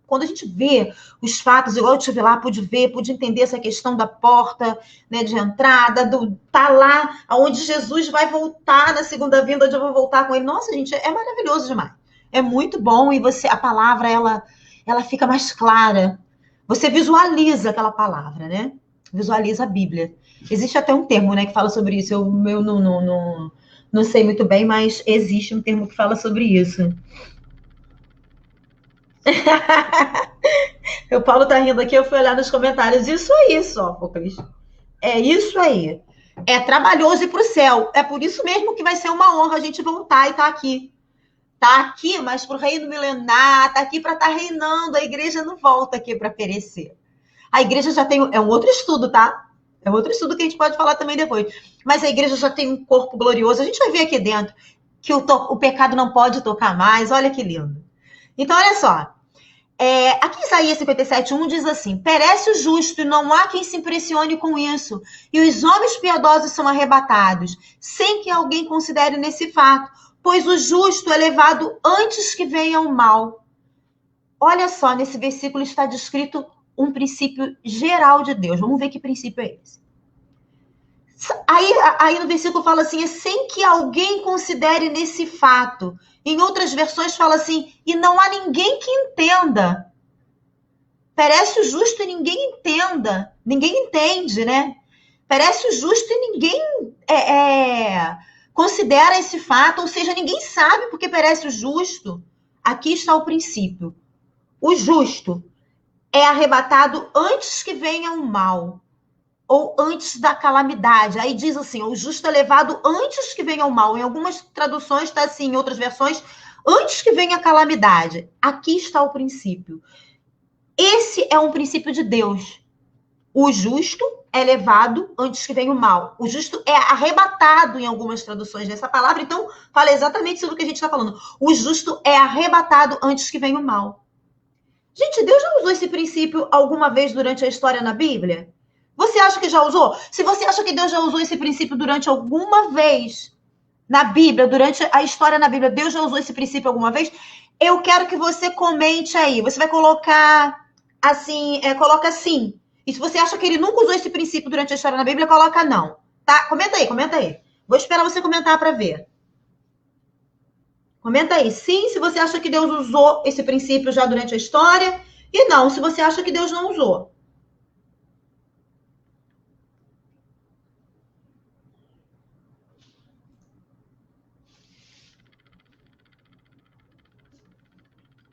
quando a gente vê os fatos, igual eu estive lá, pude entender essa questão da porta, né, de entrada, tá lá onde Jesus vai voltar na segunda vinda, onde eu vou voltar com ele. Nossa, gente, é maravilhoso demais. É muito bom e a palavra, ela fica mais clara. Você visualiza aquela palavra, né? Visualiza a Bíblia. Existe até um termo, né, que fala sobre isso. Eu não sei muito bem, mas existe um termo que fala sobre isso. O Paulo tá rindo aqui, eu fui olhar nos comentários. Isso aí, Sófocles. É isso aí. É trabalhoso ir pro céu. É por isso mesmo que vai ser uma honra a gente voltar e estar aqui. Tá aqui, mas pro reino milenar, tá aqui para estar reinando. A igreja não volta aqui para perecer. A igreja já tem. É um outro estudo, tá? É um outro estudo que a gente pode falar também depois. Mas a igreja já tem um corpo glorioso. A gente vai ver aqui dentro que o pecado não pode tocar mais. Olha que lindo. Então, olha só. Aqui em Isaías 57:1 diz assim: perece o justo e não há quem se impressione com isso, e os homens piedosos são arrebatados, sem que alguém considere nesse fato, pois o justo é levado antes que venha o mal. Olha só, nesse versículo está descrito um princípio geral de Deus. Vamos ver que princípio é esse. Aí no versículo fala assim, sem que alguém considere nesse fato. Em outras versões fala assim, e não há ninguém que entenda. Perece o justo e ninguém entenda. Ninguém entende, né? Perece o justo e ninguém considera esse fato, ou seja, ninguém sabe porque perece o justo. Aqui está o princípio. O justo é arrebatado antes que venha o mal. Ou antes da calamidade. Aí diz assim, o justo é levado antes que venha o mal. Em algumas traduções está assim, em outras versões, antes que venha a calamidade. Aqui está o princípio. Esse é um princípio de Deus. O justo é levado antes que venha o mal. O justo é arrebatado em algumas traduções dessa palavra. Então, fala exatamente sobre o que a gente está falando. O justo é arrebatado antes que venha o mal. Gente, Deus já usou esse princípio alguma vez durante a história na Bíblia? Você acha que já usou? Se você acha que Deus já usou esse princípio durante alguma vez na Bíblia, durante a história na Bíblia, Deus já usou esse princípio alguma vez? Eu quero que você comente aí. Você vai colocar assim, coloca sim. E se você acha que ele nunca usou esse princípio durante a história na Bíblia, coloca não. Tá? Comenta aí, comenta aí. Vou esperar você comentar para ver. Comenta aí. Sim, se você acha que Deus usou esse princípio já durante a história. E não, se você acha que Deus não usou.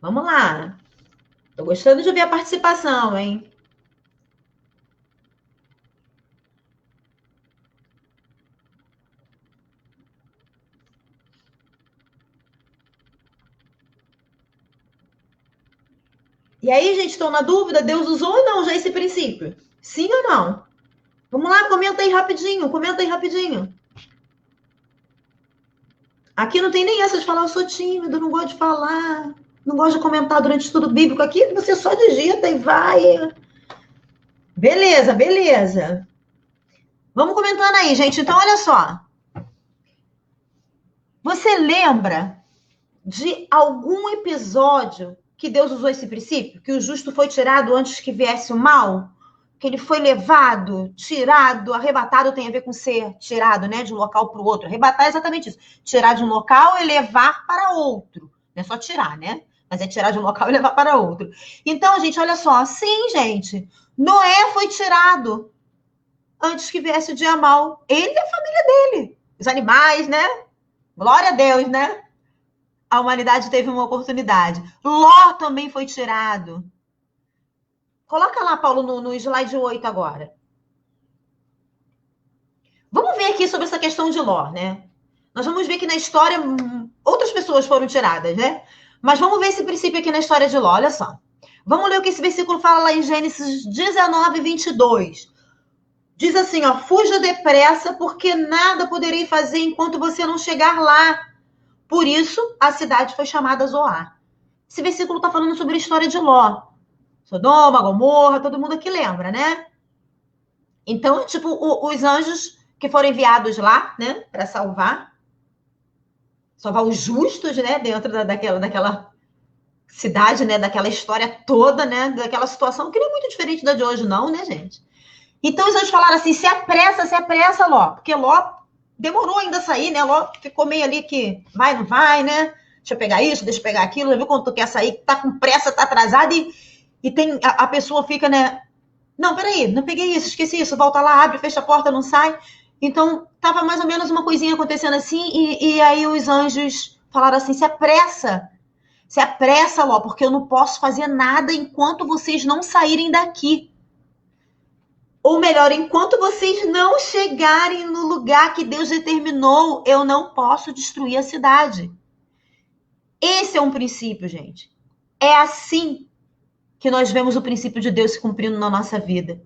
Vamos lá. Tô gostando de ouvir a participação, hein? E aí, gente, estão na dúvida? Deus usou ou não já esse princípio? Sim ou não? Vamos lá, comenta aí rapidinho, Aqui não tem nem essa de falar, eu sou tímido, não gosto de falar, não gosto de comentar durante o estudo bíblico. Aqui você só digita e vai. Beleza, beleza. Vamos comentando aí, gente. Então, olha só. Você lembra de algum episódio que Deus usou esse princípio? Que o justo foi tirado antes que viesse o mal? Que ele foi levado, tirado, arrebatado tem a ver com ser tirado, né? De um local para o outro. Arrebatar é exatamente isso. Tirar de um local e levar para outro. Não é só tirar, né? Mas é tirar de um local e levar para outro. Então, gente, olha só. Sim, gente. Noé foi tirado antes que viesse o dia mal. Ele e a família dele. Os animais, né? Glória a Deus, né? A humanidade teve uma oportunidade. Ló também foi tirado. Coloca lá, Paulo, no slide 8 agora. Vamos ver aqui sobre essa questão de Ló, né? Nós vamos ver que na história outras pessoas foram tiradas, né? Mas vamos ver esse princípio aqui na história de Ló, olha só. Vamos ler o que esse versículo fala lá em Gênesis 19, 22. Diz assim, ó, fuja depressa, porque nada poderei fazer enquanto você não chegar lá. Por isso, a cidade foi chamada Zoar. Esse versículo está falando sobre a história de Ló. Sodoma, Gomorra, todo mundo aqui lembra, né? Então, tipo, os anjos que foram enviados lá, né, para salvar os justos, né, dentro daquela cidade, né, daquela história toda, né, daquela situação que não é muito diferente da de hoje, não, né, gente? Então, os anjos falaram assim, se apressa, Ló, porque Ló demorou ainda a sair, né, Ló ficou meio ali que vai, não vai, né, deixa eu pegar isso, deixa eu pegar aquilo, já viu quando tu quer sair, tá com pressa, tá atrasado e tem, a pessoa fica, né, não, peraí, não peguei isso, esqueci isso, volta lá, abre, fecha a porta, não sai. Então, tava mais ou menos uma coisinha acontecendo assim, e aí os anjos falaram assim, se apressa, Ló, porque eu não posso fazer nada enquanto vocês não saírem daqui. Ou melhor, enquanto vocês não chegarem no lugar que Deus determinou, eu não posso destruir a cidade. Esse é um princípio, gente. É assim que nós vemos o princípio de Deus se cumprindo na nossa vida.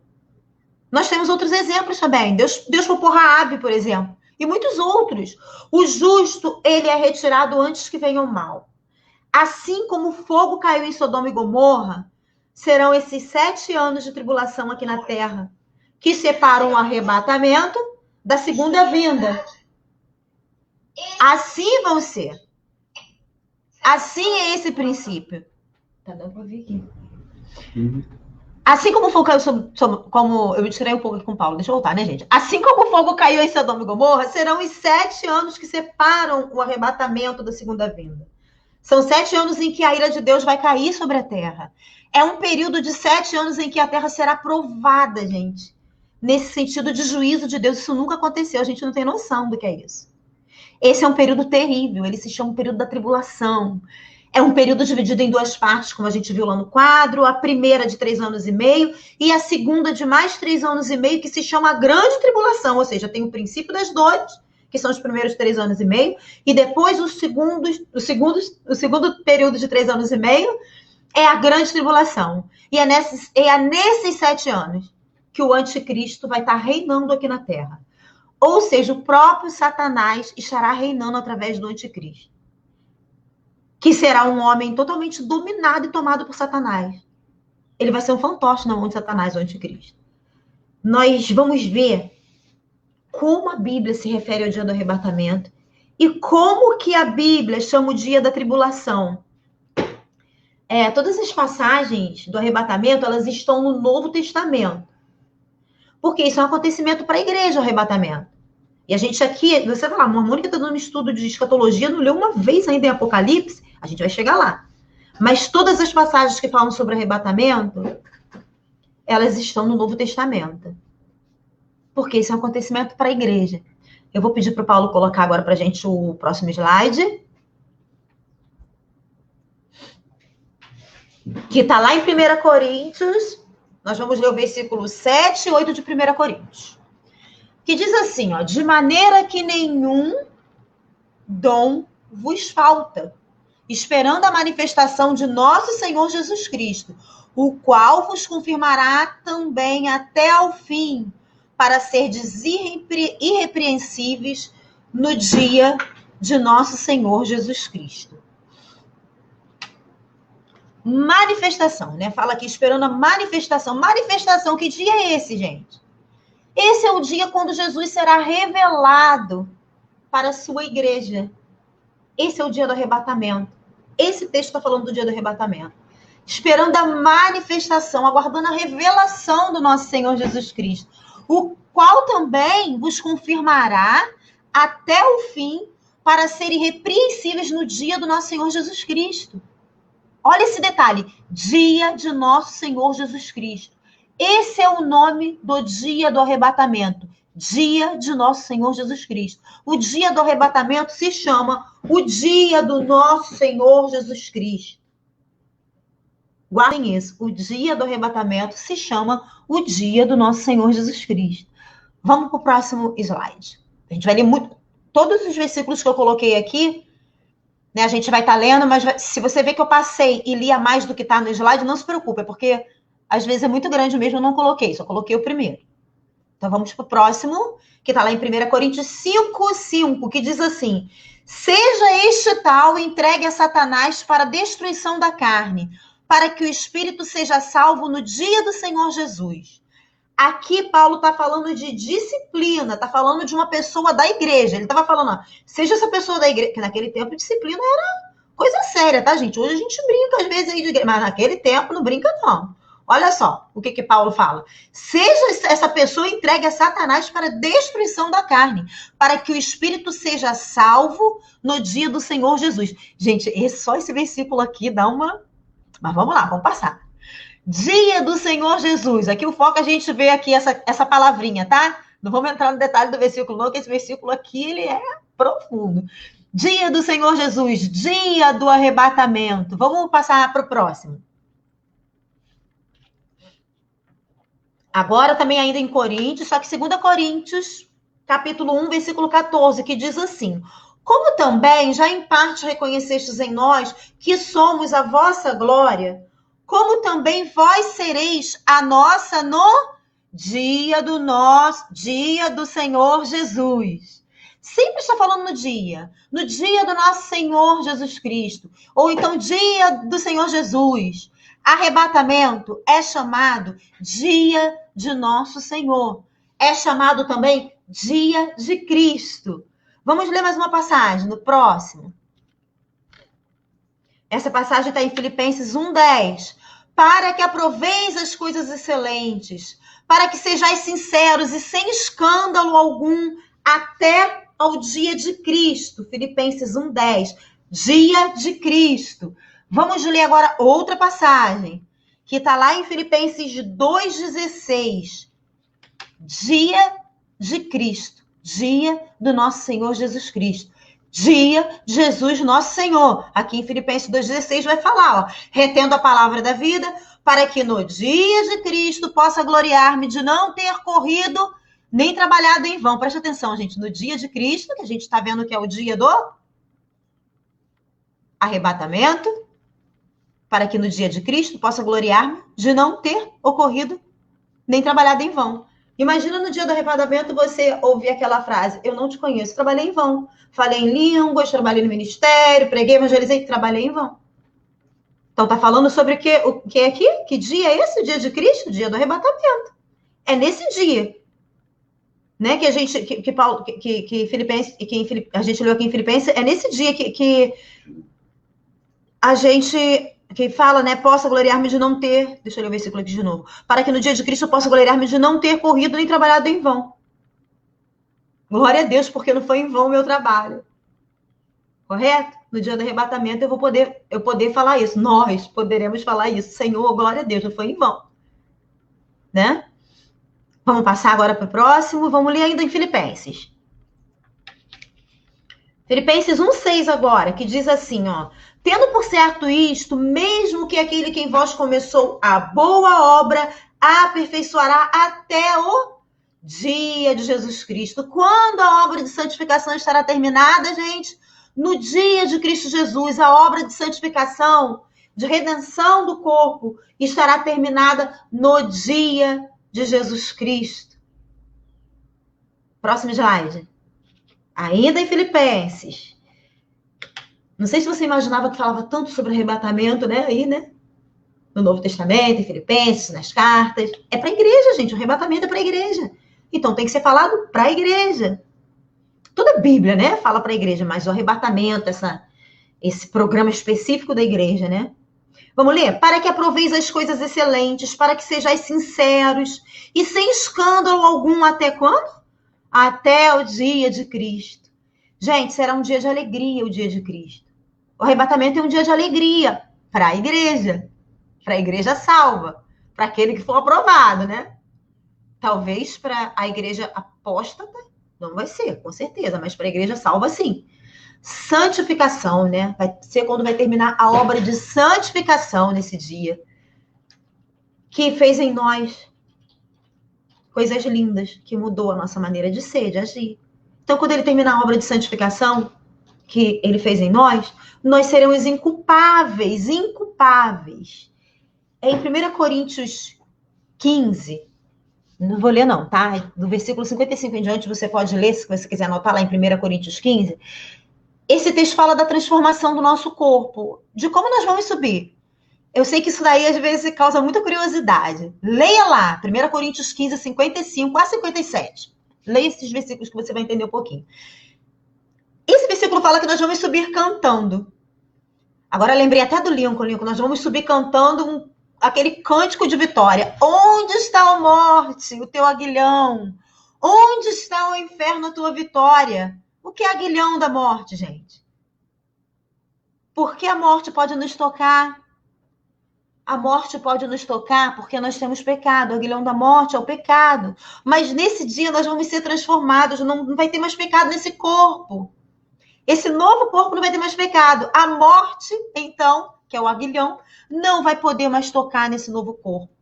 Nós temos outros exemplos também. Deus poupou Raabe, por exemplo, e muitos outros. O justo, ele é retirado antes que venha o mal. Assim como o fogo caiu em Sodoma e Gomorra, serão esses 7 anos de tribulação aqui na terra, que separam o arrebatamento da segunda vinda. Assim vão ser. Assim é esse princípio. Tá dando pra ver aqui. Assim como o fogo caiu como eu me tirei um pouco aqui com o Paulo, deixa eu voltar, né, gente? Assim como o fogo caiu em Sodoma e Gomorra, serão os 7 anos que separam o arrebatamento da segunda vinda. São 7 anos em que a ira de Deus vai cair sobre a terra. É um período de 7 anos em que a terra será provada, gente. Nesse sentido de juízo de Deus, isso nunca aconteceu, a gente não tem noção do que é isso. Esse é um período terrível, ele se chama período da tribulação. É um período dividido em 2 partes, como a gente viu lá no quadro. A primeira de 3 anos e meio e a segunda de mais 3 anos e meio, que se chama a grande tribulação. Ou seja, tem o princípio das dores, que são os primeiros 3 anos e meio, e depois o segundo período de 3 anos e meio é a grande tribulação. E é nesses 7 anos que o anticristo vai estar reinando aqui na Terra. Ou seja, o próprio Satanás estará reinando através do anticristo, que será um homem totalmente dominado e tomado por Satanás. Ele vai ser um fantoche na mão de Satanás, o anticristo. Nós vamos ver como a Bíblia se refere ao dia do arrebatamento e como que a Bíblia chama o dia da tribulação. Todas as passagens do arrebatamento, elas estão no Novo Testamento. Porque isso é um acontecimento para a igreja, o arrebatamento. E a gente aqui, você vai lá, a Mônica está dando um estudo de escatologia, não leu uma vez ainda em Apocalipse, a gente vai chegar lá. Mas todas as passagens que falam sobre arrebatamento, elas estão no Novo Testamento. Porque isso é um acontecimento para a igreja. Eu vou pedir para o Paulo colocar agora para a gente o próximo slide. Que está lá em 1 Coríntios. Nós vamos ler o versículo 7 e 8 de 1 Coríntios. Que diz assim, de maneira que nenhum dom vos falta, esperando a manifestação de nosso Senhor Jesus Cristo, o qual vos confirmará também até ao fim, para serdes irrepreensíveis no dia de nosso Senhor Jesus Cristo. Manifestação, né? Fala aqui esperando a manifestação. Manifestação, que dia é esse, gente? Esse é o dia quando Jesus será revelado para a sua igreja. Esse é o dia do arrebatamento. Esse texto está falando do dia do arrebatamento. Esperando a manifestação, aguardando a revelação do nosso Senhor Jesus Cristo, o qual também vos confirmará até o fim, para serem irrepreensíveis no dia do nosso Senhor Jesus Cristo. Olha esse detalhe, dia de nosso Senhor Jesus Cristo. Esse é o nome do dia do arrebatamento, dia de nosso Senhor Jesus Cristo. O dia do arrebatamento se chama o dia do nosso Senhor Jesus Cristo. Guardem isso, o dia do arrebatamento se chama o dia do nosso Senhor Jesus Cristo. Vamos para o próximo slide. A gente vai ler todos os versículos que eu coloquei aqui, né, a gente vai estar lendo, mas se você vê que eu passei e lia mais do que está no slide, não se preocupe, porque às vezes é muito grande mesmo, eu não coloquei, só coloquei o primeiro. Então vamos para o próximo, que está lá em 1 Coríntios 5:5, que diz assim: seja este tal entregue a Satanás para a destruição da carne, para que o espírito seja salvo no dia do Senhor Jesus. Aqui Paulo está falando de disciplina, está falando de uma pessoa da igreja. Ele estava falando, ó, seja essa pessoa da igreja, que naquele tempo disciplina era coisa séria, tá, gente? Hoje a gente brinca às vezes aí de igreja, mas naquele tempo não brinca, não. Olha só o que Paulo fala. Seja essa pessoa entregue a Satanás para a destruição da carne, para que o espírito seja salvo no dia do Senhor Jesus. Gente, só esse versículo aqui dá uma... Mas vamos lá, vamos passar. Dia do Senhor Jesus. Aqui o foco a gente vê aqui essa palavrinha, tá? Não vamos entrar no detalhe do versículo, não, que esse versículo aqui, ele é profundo. Dia do Senhor Jesus, dia do arrebatamento. Vamos passar para o próximo. Agora também ainda em Coríntios, só que 2 Coríntios, capítulo 1, versículo 14, que diz assim: como também já em parte reconhecestes em nós que somos a vossa glória, como também vós sereis a nossa no dia do Senhor Jesus. Sempre está falando no dia do nosso Senhor Jesus Cristo, ou então dia do Senhor Jesus. Arrebatamento é chamado dia de nosso Senhor. É chamado também dia de Cristo. Vamos ler mais uma passagem, no próximo. Essa passagem está em Filipenses 1:10. Para que aproveis as coisas excelentes, para que sejais sinceros e sem escândalo algum, até ao dia de Cristo. Filipenses 1:10. Dia de Cristo. Vamos ler agora outra passagem, que está lá em Filipenses 2:16. Dia de Cristo. Dia do nosso Senhor Jesus Cristo. Dia de Jesus nosso Senhor. Aqui em Filipenses 2:16 vai falar, ó, retendo a palavra da vida, para que no dia de Cristo possa gloriar-me de não ter corrido nem trabalhado em vão. Preste atenção, gente, no dia de Cristo, que a gente está vendo que é o dia do arrebatamento, para que no dia de Cristo possa gloriar-me de não ter ocorrido nem trabalhado em vão. Imagina no dia do arrebatamento você ouvir aquela frase: eu não te conheço, trabalhei em vão. Falei em línguas, trabalhei no ministério, preguei, evangelizei, trabalhei em vão. Então tá falando sobre o que é aqui? Que dia é esse? O dia de Cristo? O dia do arrebatamento. É nesse dia, né, que a gente, Paulo, Filipenses, a gente leu aqui em Filipenses, é nesse dia que a gente... que fala, né, possa gloriar-me de não ter... Deixa eu ler o versículo aqui de novo. Para que no dia de Cristo eu possa gloriar-me de não ter corrido nem trabalhado em vão. Glória a Deus, porque não foi em vão o meu trabalho. Correto? No dia do arrebatamento eu vou poder falar isso. Nós poderemos falar isso. Senhor, glória a Deus, não foi em vão. Né? Vamos passar agora para o próximo. Vamos ler ainda em Filipenses. Filipenses 1:6 agora, que diz assim, ó: tendo por certo isto, mesmo que aquele que em vós começou a boa obra, a aperfeiçoará até o dia de Jesus Cristo. Quando a obra de santificação estará terminada, gente? no dia de Cristo Jesus, a obra de santificação, de redenção do corpo, estará terminada no dia de Jesus Cristo. Próximo slide. Ainda em Filipenses. Não sei se você imaginava que falava tanto sobre arrebatamento, né? Aí, né? No Novo Testamento, em Filipenses, nas cartas. É para a igreja, gente. O arrebatamento é para a igreja. Então tem que ser falado para a igreja. Toda a Bíblia, né? Fala para a igreja, mas o arrebatamento, esse programa específico da igreja, né? Vamos ler? Para que aproveis as coisas excelentes, para que sejais sinceros e sem escândalo algum até quando? Até o dia de Cristo. Gente, será um dia de alegria o dia de Cristo. O arrebatamento é um dia de alegria para a igreja salva, para aquele que for aprovado, né? Talvez para a igreja apóstata não vai ser, com certeza, mas para a igreja salva, sim. Santificação, né? Vai ser quando vai terminar a obra de santificação nesse dia, que fez em nós coisas lindas, que mudou a nossa maneira de ser, de agir. Então, quando ele terminar a obra de santificação que ele fez em nós seremos inculpáveis. É em 1 Coríntios 15, não vou ler não, tá? Do versículo 55 em diante, você pode ler, se você quiser anotar lá em 1 Coríntios 15. Esse texto fala da transformação do nosso corpo, de como nós vamos subir. Eu sei que isso daí, às vezes, causa muita curiosidade. Leia lá, 1 Coríntios 15, 55 a 57. Leia esses versículos que você vai entender um pouquinho. Esse versículo fala que nós vamos subir cantando. Agora, eu lembrei até do Lincoln, nós vamos subir cantando aquele cântico de vitória. Onde está a morte, o teu aguilhão? Onde está o inferno, a tua vitória? O que é aguilhão da morte, gente? Por que a morte pode nos tocar? A morte pode nos tocar porque nós temos pecado. O aguilhão da morte é o pecado. Mas nesse dia nós vamos ser transformados. Não vai ter mais pecado nesse corpo. Esse novo corpo não vai ter mais pecado. A morte, então, que é o aguilhão, não vai poder mais tocar nesse novo corpo.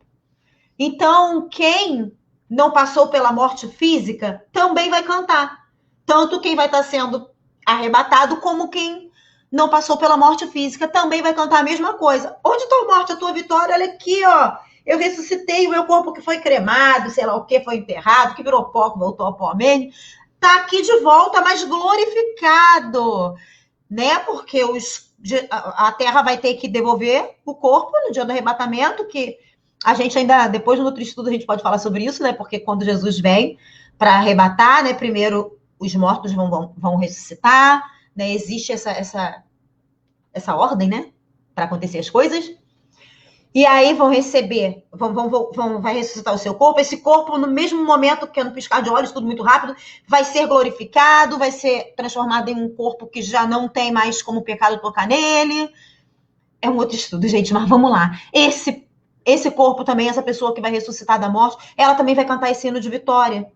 Então, quem não passou pela morte física também vai cantar. Tanto quem vai estar sendo arrebatado como quem não passou pela morte física também vai cantar a mesma coisa. Onde está a morte, a tua vitória? Olha aqui, ó. Eu ressuscitei o meu corpo que foi cremado, sei lá o que, foi enterrado, que virou pó, que voltou ao pó, amém? Está aqui de volta, mas glorificado, né? Porque a terra vai ter que devolver o corpo no dia do arrebatamento, que a gente ainda, depois no outro estudo, a gente pode falar sobre isso, né? Porque quando Jesus vem para arrebatar, né? Primeiro os mortos vão ressuscitar, né? Existe essa ordem, né? Para acontecer as coisas. E aí vão receber, vai ressuscitar o seu corpo. Esse corpo, no mesmo momento, que é no piscar de olhos, tudo muito rápido, vai ser glorificado, vai ser transformado em um corpo que já não tem mais como o pecado tocar nele. É um outro estudo, gente, mas vamos lá. Esse corpo também, essa pessoa que vai ressuscitar da morte, ela também vai cantar esse hino de vitória.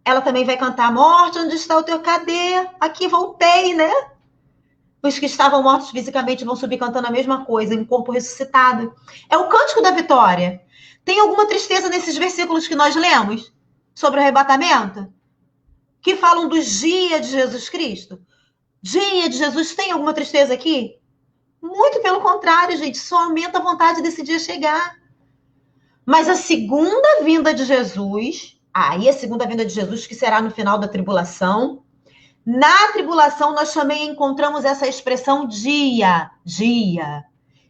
Ela também vai cantar: morte, onde está o teu? Cadê? Aqui voltei, né? Os que estavam mortos fisicamente vão subir cantando a mesma coisa, em corpo ressuscitado. É o cântico da vitória. Tem alguma tristeza nesses versículos que nós lemos sobre o arrebatamento? Que falam do dia de Jesus Cristo? Dia de Jesus, tem alguma tristeza aqui? Muito pelo contrário, gente, só aumenta a vontade desse dia chegar. Mas a segunda vinda de Jesus, aí a segunda vinda de Jesus, que será no final da tribulação. Na tribulação, nós também encontramos essa expressão dia.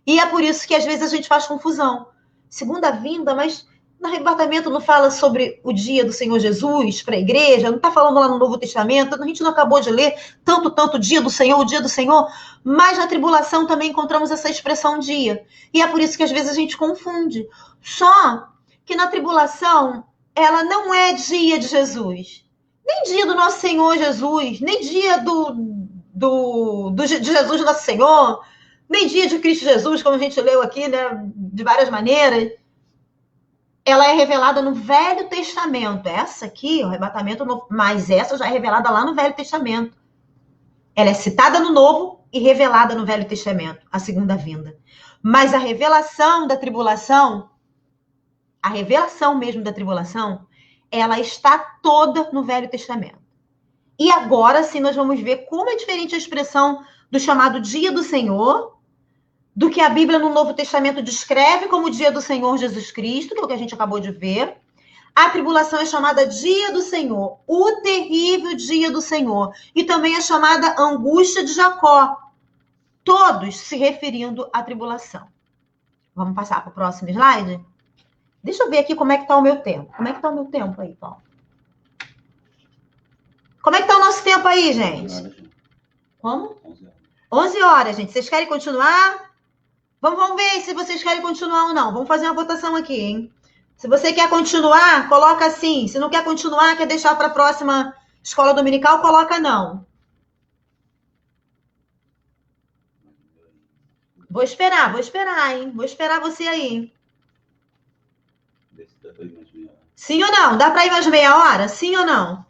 E é por isso que às vezes a gente faz confusão. Segunda vinda, mas no arrebatamento não fala sobre o dia do Senhor Jesus para a igreja, não está falando lá no Novo Testamento, a gente não acabou de ler tanto dia do Senhor, o dia do Senhor, mas na tribulação também encontramos essa expressão dia. E é por isso que às vezes a gente confunde. Só que na tribulação, ela não é dia de Jesus. Nem dia do nosso Senhor Jesus, nem dia de Jesus nosso Senhor, nem dia de Cristo Jesus, como a gente leu aqui, né, de várias maneiras. Ela é revelada no Velho Testamento. Essa aqui, o arrebatamento novo, mas essa já é revelada lá no Velho Testamento. Ela é citada no Novo e revelada no Velho Testamento, a segunda vinda. Mas a revelação da tribulação, a revelação mesmo da tribulação, ela está toda no Velho Testamento. E agora sim nós vamos ver como é diferente a expressão do chamado dia do Senhor, do que a Bíblia no Novo Testamento descreve como o dia do Senhor Jesus Cristo, que é o que a gente acabou de ver. A tribulação é chamada dia do Senhor, o terrível dia do Senhor. E também é chamada angústia de Jacó. Todos se referindo à tribulação. Vamos passar para o próximo slide? Deixa eu ver aqui como é que está o meu tempo. Como é que está o meu tempo aí, Paulo? Como é que está o nosso tempo aí, gente? Como? 11 horas, gente. Vocês querem continuar? Vamos ver se vocês querem continuar ou não. Vamos fazer uma votação aqui, hein? Se você quer continuar, coloca assim. Se não quer continuar, quer deixar para a próxima escola dominical, coloca não. Vou esperar, hein? Vou esperar você aí. Sim ou não? Dá para ir mais meia hora? Sim ou não?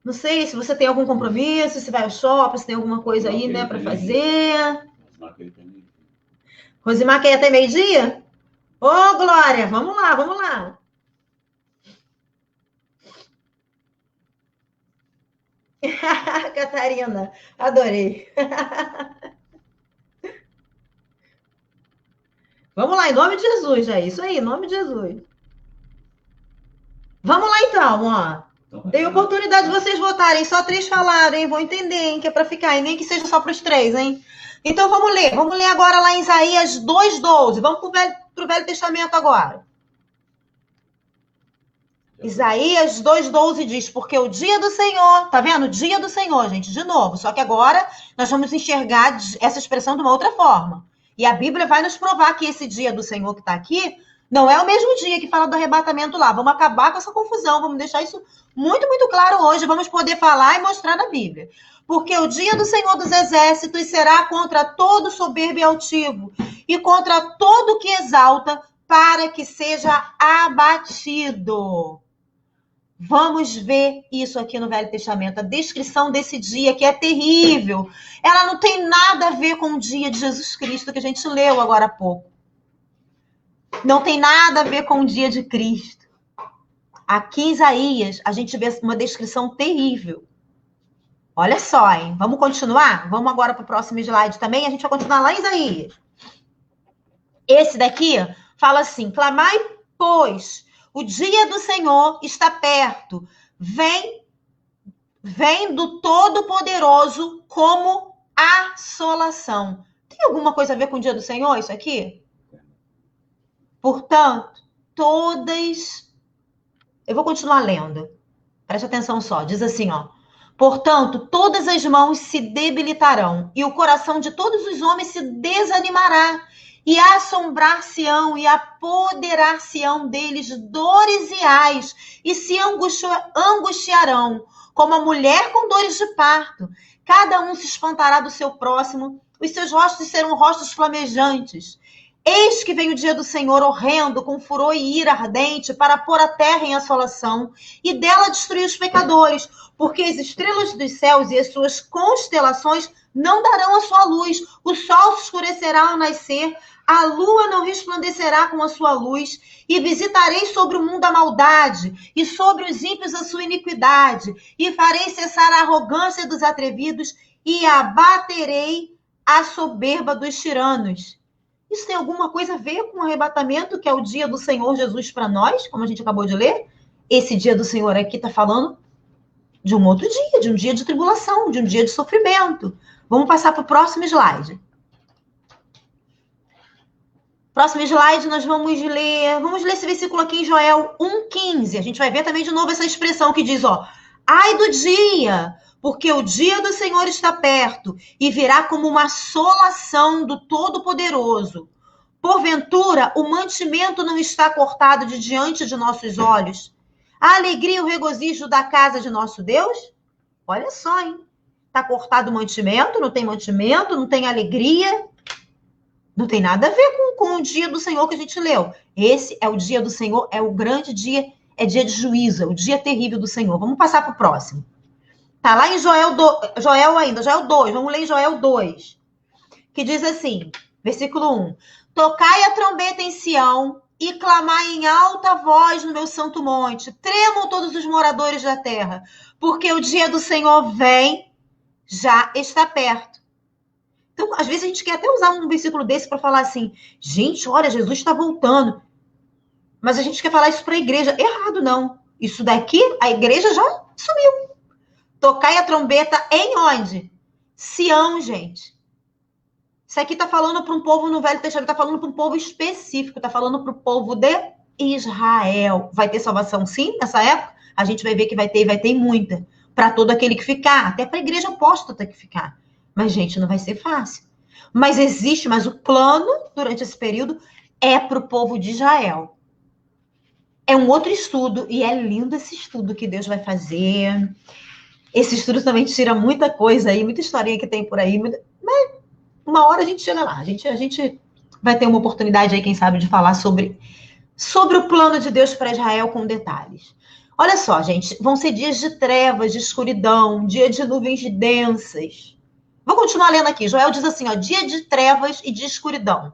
Não sei se você tem algum compromisso, se vai ao shopping, se tem alguma coisa aí, né, para fazer. Rosimar quer ir até meio-dia? Ô, Glória, vamos lá, vamos lá. Catarina, adorei. Vamos lá, em nome de Jesus, é isso aí, em nome de Jesus. Vamos lá então, ó. Dei oportunidade de vocês votarem, só 3 falaram, hein? Vou entender, hein? Que é para ficar, e nem que seja só para os 3, hein? Então vamos ler agora lá em Isaías 2:12. Vamos para o Velho Testamento agora. Isaías 2:12 diz, porque o dia do Senhor, tá vendo? O dia do Senhor, gente, de novo. Só que agora nós vamos enxergar essa expressão de uma outra forma. E a Bíblia vai nos provar que esse dia do Senhor que está aqui não é o mesmo dia que fala do arrebatamento lá. Vamos acabar com essa confusão, vamos deixar isso muito, muito claro hoje. Vamos poder falar e mostrar na Bíblia. Porque o dia do Senhor dos Exércitos será contra todo soberbo e altivo, e contra todo que exalta, para que seja abatido. Vamos ver isso aqui no Velho Testamento, a descrição desse dia que é terrível. Ela não tem nada a ver com o dia de Jesus Cristo que a gente leu agora há pouco. Não tem nada a ver com o dia de Cristo. Aqui em Isaías, a gente vê uma descrição terrível. Olha só, hein? Vamos continuar? Vamos agora para o próximo slide também. A gente vai continuar lá em Isaías. Esse daqui fala assim, clamai, pois, o dia do Senhor está perto. Vem do Todo-Poderoso como assolação. Tem alguma coisa a ver com o dia do Senhor, isso aqui? Portanto, todas... Eu vou continuar lendo. Preste atenção só. Diz assim, ó. Portanto, todas as mãos se debilitarão e o coração de todos os homens se desanimará. E assombrar-se-ão e apoderar-se-ão deles dores e ais, e se angustiarão, como a mulher com dores de parto. Cada um se espantará do seu próximo, os seus rostos serão rostos flamejantes. Eis que vem o dia do Senhor horrendo, com furor e ira ardente, para pôr a terra em assolação, e dela destruir os pecadores, porque as estrelas dos céus e as suas constelações não darão a sua luz, o sol se escurecerá ao nascer, a lua não resplandecerá com a sua luz, e visitarei sobre o mundo a maldade, e sobre os ímpios a sua iniquidade, e farei cessar a arrogância dos atrevidos, e abaterei a soberba dos tiranos. Isso tem alguma coisa a ver com o arrebatamento, que é o dia do Senhor Jesus para nós, como a gente acabou de ler? Esse dia do Senhor aqui está falando de um outro dia, de um dia de tribulação, de um dia de sofrimento. Vamos passar para o próximo slide. Próximo slide, nós vamos ler esse versículo aqui em Joel 1,15. A gente vai ver também de novo essa expressão que diz, ó, ai do dia, porque o dia do Senhor está perto e virá como uma assolação do Todo-Poderoso. Porventura, o mantimento não está cortado de diante de nossos olhos? A alegria e o regozijo da casa de nosso Deus? Olha só, hein? Está cortado o mantimento, não tem alegria. Não tem nada a ver com o dia do Senhor que a gente leu. Esse é o dia do Senhor, é o grande dia, é dia de juízo, é o dia terrível do Senhor. Vamos passar para o próximo. Tá lá em Joel 2. Vamos ler em Joel 2. Que diz assim, versículo 1. Tocai a trombeta em Sião, e clamar em alta voz no meu santo monte. Tremam todos os moradores da terra, porque o dia do Senhor vem, já está perto. Então, às vezes a gente quer até usar um versículo desse para falar assim, gente, olha, Jesus está voltando. Mas a gente quer falar isso para a igreja. Errado, não. Isso daqui, a igreja já sumiu. Tocai a trombeta em onde? Sião, gente. Isso aqui está falando para um povo no Velho Testamento, está falando para um povo específico, está falando para o povo de Israel. Vai ter salvação, sim, nessa época? A gente vai ver que vai ter, e vai ter muita. Para todo aquele que ficar. Até para a igreja apóstata que ficar. Mas, gente, não vai ser fácil. Mas existe, mas o plano, durante esse período, é para o povo de Israel. É um outro estudo, e é lindo esse estudo que Deus vai fazer. Esse estudo também tira muita coisa aí, muita historinha que tem por aí, mas uma hora a gente chega lá. A gente vai ter uma oportunidade aí, quem sabe, de falar sobre o plano de Deus para Israel com detalhes. Olha só, gente, vão ser dias de trevas, de escuridão, dia de nuvens densas. Vou continuar lendo aqui. Joel diz assim, ó, dia de trevas e de escuridão.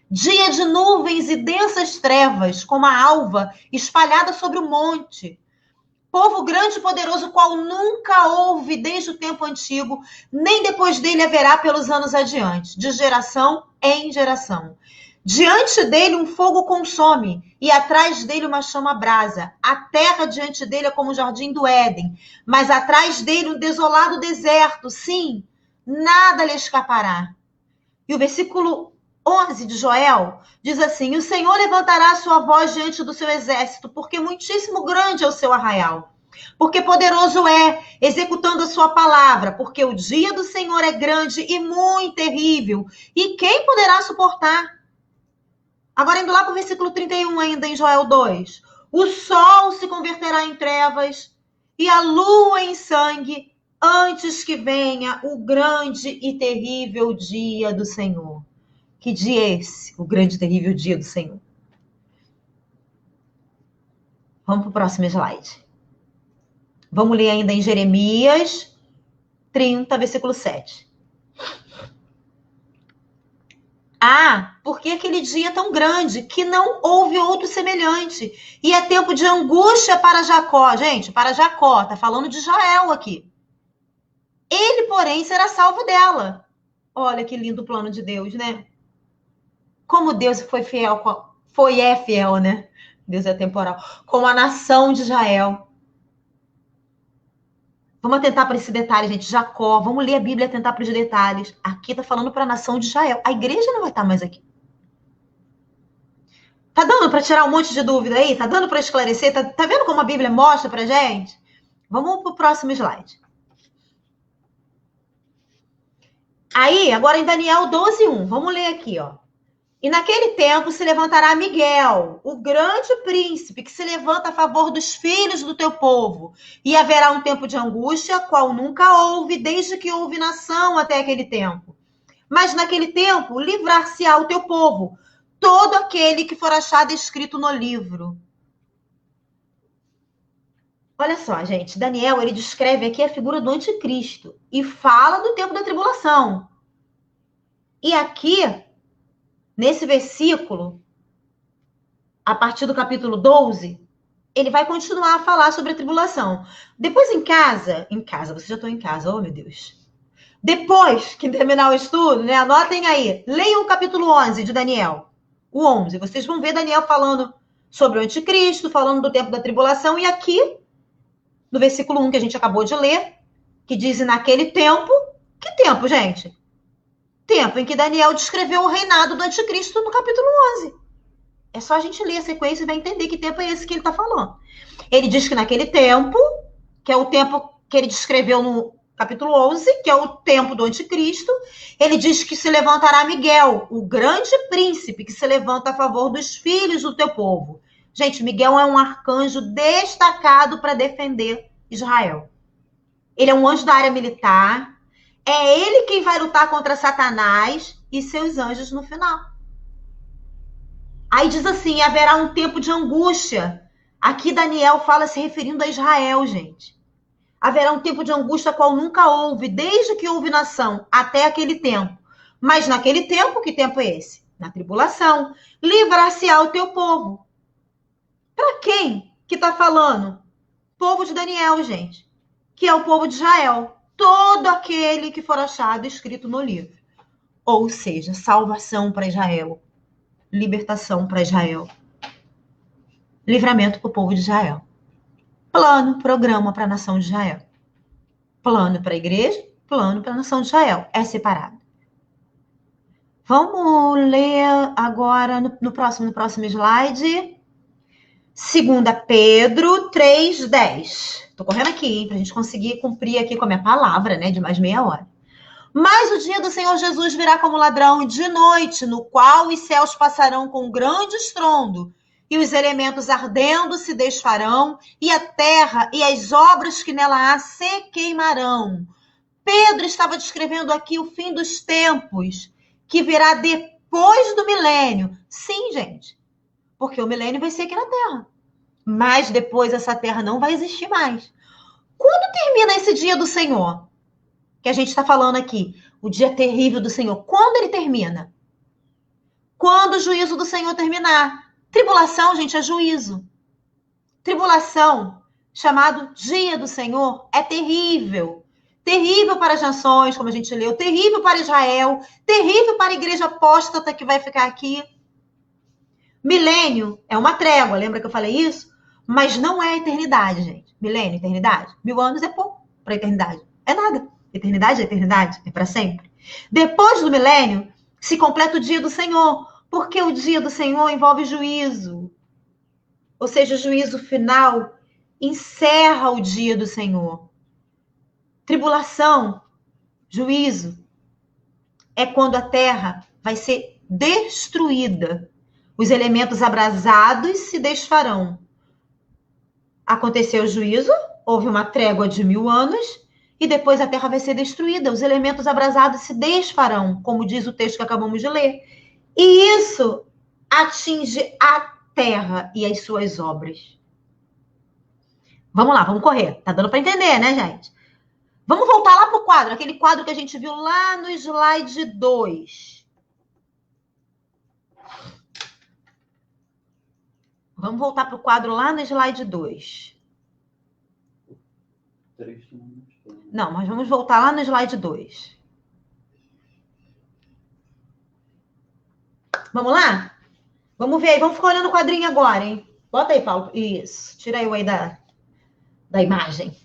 Dia de nuvens e densas trevas, como a alva espalhada sobre o monte. Povo grande e poderoso, qual nunca houve desde o tempo antigo, nem depois dele haverá pelos anos adiante, de geração em geração. Diante dele um fogo consome, e atrás dele uma chama brasa. A terra diante dele é como o jardim do Éden, mas atrás dele um desolado deserto. Sim, nada lhe escapará. E o versículo 11 de Joel diz assim, o Senhor levantará a sua voz diante do seu exército, porque muitíssimo grande é o seu arraial. Porque poderoso é, executando a sua palavra, porque o dia do Senhor é grande e muito terrível. E quem poderá suportar? Agora, indo lá para o versículo 31 ainda, em Joel 2. O sol se converterá em trevas e a lua em sangue, antes que venha o grande e terrível dia do Senhor. Que dia é esse? O grande e terrível dia do Senhor. Vamos para o próximo slide. Vamos ler ainda em Jeremias 30, versículo 7. Ah, porque aquele dia é tão grande que não houve outro semelhante. E é tempo de angústia para Jacó. Gente, para Jacó, tá falando de Israel aqui. Ele, porém, será salvo dela. Olha que lindo o plano de Deus, né? Como Deus foi fiel, é fiel, né? Deus é temporal. Como a nação de Israel. Vamos atentar para esse detalhe, gente. Jacó, vamos ler a Bíblia e atentar para os detalhes. Aqui está falando para a nação de Israel. A igreja não vai estar mais aqui. Tá dando para tirar um monte de dúvida aí? Tá dando para esclarecer? Tá vendo como a Bíblia mostra para gente? Vamos para o próximo slide. Aí, agora em Daniel 12:1. Vamos ler aqui, ó. E naquele tempo se levantará Miguel, o grande príncipe, que se levanta a favor dos filhos do teu povo. E haverá um tempo de angústia, qual nunca houve, desde que houve nação até aquele tempo. Mas naquele tempo livrar-se-á o teu povo, todo aquele que for achado escrito no livro. Olha só, gente, Daniel, ele descreve aqui a figura do anticristo e fala do tempo da tribulação. E aqui, nesse versículo, a partir do capítulo 12, ele vai continuar a falar sobre a tribulação. Depois em casa, vocês já estão em casa, oh meu Deus. Depois que terminar o estudo, né, anotem aí, leiam o capítulo 11 de Daniel. O 11, vocês vão ver Daniel falando sobre o anticristo, falando do tempo da tribulação, e aqui, no versículo 1 que a gente acabou de ler, que diz, naquele tempo, que tempo, gente? Tempo em que Daniel descreveu o reinado do anticristo no capítulo 11. É só a gente ler a sequência e vai entender que tempo é esse que ele está falando. Ele diz que naquele tempo, que é o tempo que ele descreveu no capítulo 11, que é o tempo do anticristo, ele diz que se levantará Miguel, o grande príncipe que se levanta a favor dos filhos do teu povo. Gente, Miguel é um arcanjo destacado para defender Israel. Ele é um anjo da área militar. É ele quem vai lutar contra Satanás e seus anjos no final. Aí diz assim, haverá um tempo de angústia. Aqui Daniel fala se referindo a Israel, gente. Haverá um tempo de angústia qual nunca houve, desde que houve nação, até aquele tempo. Mas naquele tempo, que tempo é esse? na tribulação, livrar-se-á o teu povo. Para quem que está falando? Povo de Daniel, gente, que é o povo de Israel. Todo aquele que for achado escrito no livro. Ou seja, salvação para Israel, libertação para Israel, livramento para o povo de Israel. Plano, programa para a nação de Israel. Plano para a igreja, plano para a nação de Israel. É separado. Vamos ler agora no próximo slide. 2 Pedro 3:10. Tô correndo aqui, hein, pra gente conseguir cumprir aqui com a minha palavra, né, de mais meia hora. Mas o dia do Senhor Jesus virá como ladrão de noite, no qual os céus passarão com grande estrondo, e os elementos ardendo se desfarão, e a terra e as obras que nela há se queimarão. Pedro estava descrevendo aqui o fim dos tempos, que virá depois do milênio. Sim, gente, porque o milênio vai ser aqui na Terra. Mas depois essa Terra não vai existir mais. Quando termina esse dia do Senhor? Que a gente está falando aqui, o dia terrível do Senhor. Quando ele termina? Quando o juízo do Senhor terminar. Tribulação, gente, é juízo. Tribulação, chamado dia do Senhor, é terrível. Terrível para as nações, como a gente leu. Terrível para Israel. Terrível para a igreja apóstata que vai ficar aqui. Milênio é uma trégua, lembra que eu falei isso? Mas não é eternidade, gente. Milênio, eternidade. 1000 anos é pouco para a eternidade. É nada. Eternidade é eternidade, é para sempre. Depois do milênio, se completa o dia do Senhor, porque o dia do Senhor envolve juízo. Ou seja, o juízo final encerra o dia do Senhor. Tribulação, juízo, é quando a terra vai ser destruída. Os elementos abrasados se desfarão. Aconteceu o juízo, houve uma trégua de 1000 anos, e depois a terra vai ser destruída. Os elementos abrasados se desfarão, como diz o texto que acabamos de ler. E isso atinge a terra e as suas obras. Vamos lá, vamos correr. Tá dando para entender, né, gente? Vamos voltar lá pro quadro, aquele quadro que a gente viu lá no slide 2. Vamos voltar pro quadro lá no slide 2. Não, mas vamos voltar lá no slide 2. Vamos lá? Vamos ver aí, vamos ficar olhando o quadrinho agora, hein? Bota aí, Paulo. Isso, tira aí o aí da imagem.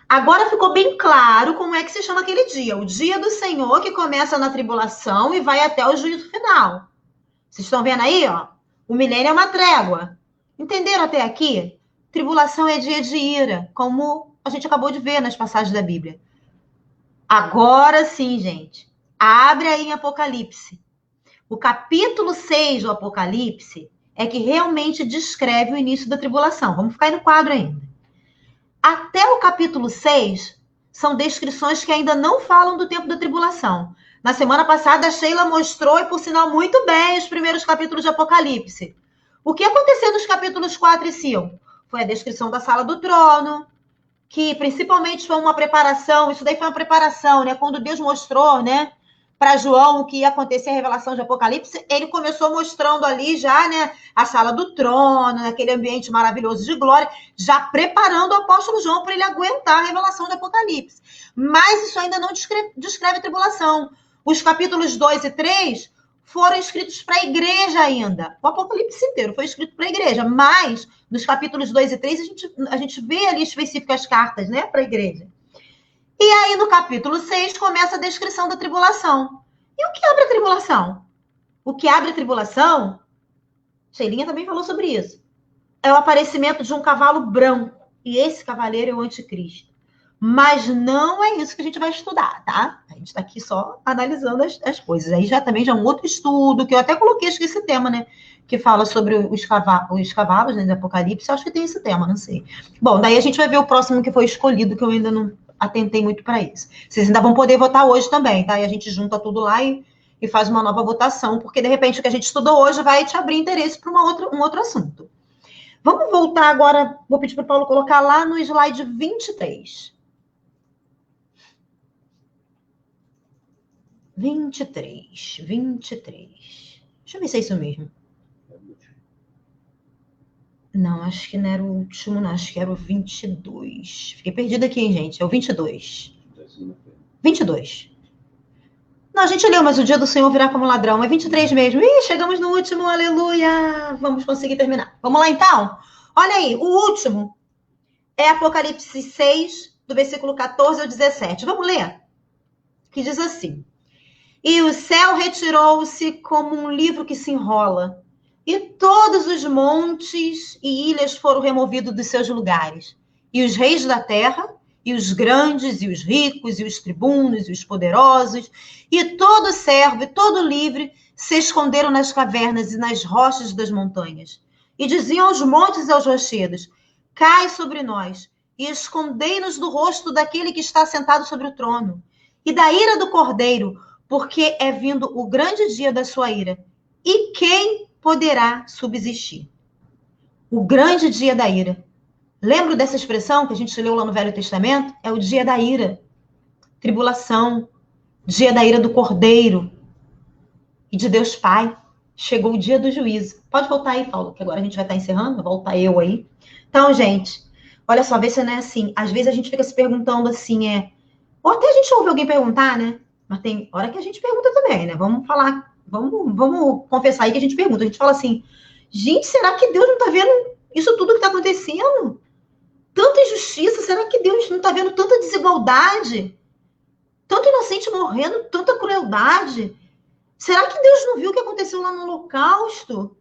Agora ficou bem claro como é que se chama aquele dia. O dia do Senhor, que começa na tribulação e vai até o juízo final. Vocês estão vendo aí, ó? O milênio é uma trégua. Entenderam até aqui? Tribulação é dia de ira, como a gente acabou de ver nas passagens da Bíblia. Agora sim, gente. Abre aí em Apocalipse. O capítulo 6 do Apocalipse é que realmente descreve o início da tribulação. Vamos ficar aí no quadro ainda. Até o capítulo 6 são descrições que ainda não falam do tempo da tribulação. Na semana passada, a Sheila mostrou, e por sinal muito bem, os primeiros capítulos de Apocalipse. O que aconteceu nos capítulos 4 e 5? Foi a descrição da sala do trono, que principalmente foi uma preparação, isso daí foi uma preparação, né? Quando Deus mostrou, né, para João o que ia acontecer, a revelação de Apocalipse, ele começou mostrando ali já, né, a sala do trono, aquele ambiente maravilhoso de glória, já preparando o apóstolo João para ele aguentar a revelação de Apocalipse. Mas isso ainda não descreve a tribulação. Os capítulos 2 e 3 foram escritos para a igreja ainda. O Apocalipse inteiro foi escrito para a igreja, mas nos capítulos 2 e 3 a gente vê ali específicas cartas, né, para a igreja. E aí, no capítulo 6, começa a descrição da tribulação. E o que abre a tribulação? O que abre a tribulação, Sheilinha também falou sobre isso, é o aparecimento de um cavalo branco. E esse cavaleiro é o anticristo. Mas não é isso que a gente vai estudar, tá? A gente está aqui só analisando as coisas. Aí também já é um outro estudo, que eu até coloquei, acho que esse tema, né? Que fala sobre os cavalos, né, do Apocalipse. Eu acho que tem esse tema, não sei. Bom, daí a gente vai ver o próximo que foi escolhido, que eu ainda não atentei muito para isso. Vocês ainda vão poder votar hoje também, tá? E a gente junta tudo lá e faz uma nova votação, porque de repente o que a gente estudou hoje vai te abrir interesse para um outro assunto. Vamos voltar agora, vou pedir para o Paulo colocar lá no slide 23. 23. Deixa eu ver se é isso mesmo. Não, acho que não era o último, não. Acho que era o 22. Fiquei perdida aqui, hein, gente. É o 22. 22. Não, a gente leu, mas o dia do Senhor virá como ladrão. É 23 mesmo. Ih, chegamos no último, aleluia. Vamos conseguir terminar. Vamos lá, então? Olha aí, o último é Apocalipse 6, do versículo 14 ao 17. Vamos ler? Que diz assim: E o céu retirou-se como um livro que se enrola, e todos os montes e ilhas foram removidos dos seus lugares. E os reis da terra, e os grandes, e os ricos, e os tribunos, e os poderosos, e todo servo, e todo livre, se esconderam nas cavernas e nas rochas das montanhas. E diziam aos montes e aos rochedos: Cai sobre nós, e escondei-nos do rosto daquele que está sentado sobre o trono, e da ira do cordeiro, porque é vindo o grande dia da sua ira. E quem poderá subsistir? O grande dia da ira. Lembra dessa expressão que a gente leu lá no Velho Testamento? É o dia da ira. Tribulação. Dia da ira do Cordeiro. E de Deus Pai. Chegou o dia do juízo. Pode voltar aí, Paulo, que agora a gente vai estar encerrando. Volta eu aí. Então, gente, olha só, vê se não é assim. Às vezes a gente fica se perguntando assim, ou até a gente ouve alguém perguntar, né? Mas tem hora que a gente pergunta também, né? Vamos falar, vamos confessar aí que a gente pergunta. A gente fala assim, gente, será que Deus não tá vendo isso tudo que tá acontecendo? Tanta injustiça, será que Deus não tá vendo tanta desigualdade? Tanto inocente morrendo, tanta crueldade? Será que Deus não viu o que aconteceu lá no Holocausto?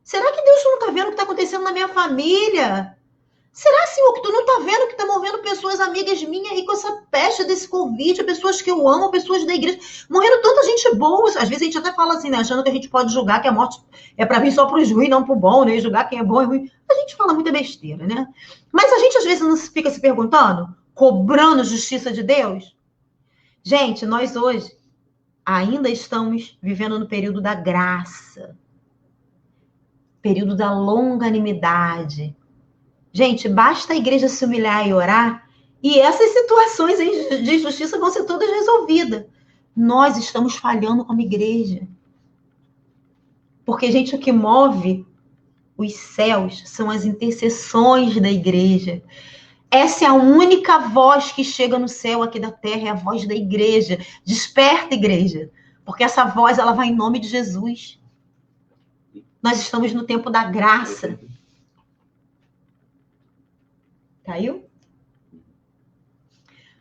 Será que Deus não tá vendo o que tá acontecendo na minha família? Será, Senhor, que tu não tá vendo que tá morrendo pessoas amigas minhas aí com essa peste desse Covid, pessoas que eu amo, pessoas da igreja, morrendo tanta gente boa. Às vezes a gente até fala assim, né, achando que a gente pode julgar que a morte é pra vir só pros ruins, não pro bom, né, julgar quem é bom e ruim. A gente fala muita besteira, né? Mas a gente às vezes não fica se perguntando, cobrando justiça de Deus? Gente, nós hoje ainda estamos vivendo no período da graça, período da longanimidade. Gente, basta a igreja se humilhar e orar, e essas situações de injustiça vão ser todas resolvidas. Nós estamos falhando como igreja. Porque, gente, o que move os céus são as intercessões da igreja. Essa é a única voz que chega no céu aqui da terra, é a voz da igreja. Desperta, igreja. Porque essa voz, ela vai em nome de Jesus. Nós estamos no tempo da graça. Caiu?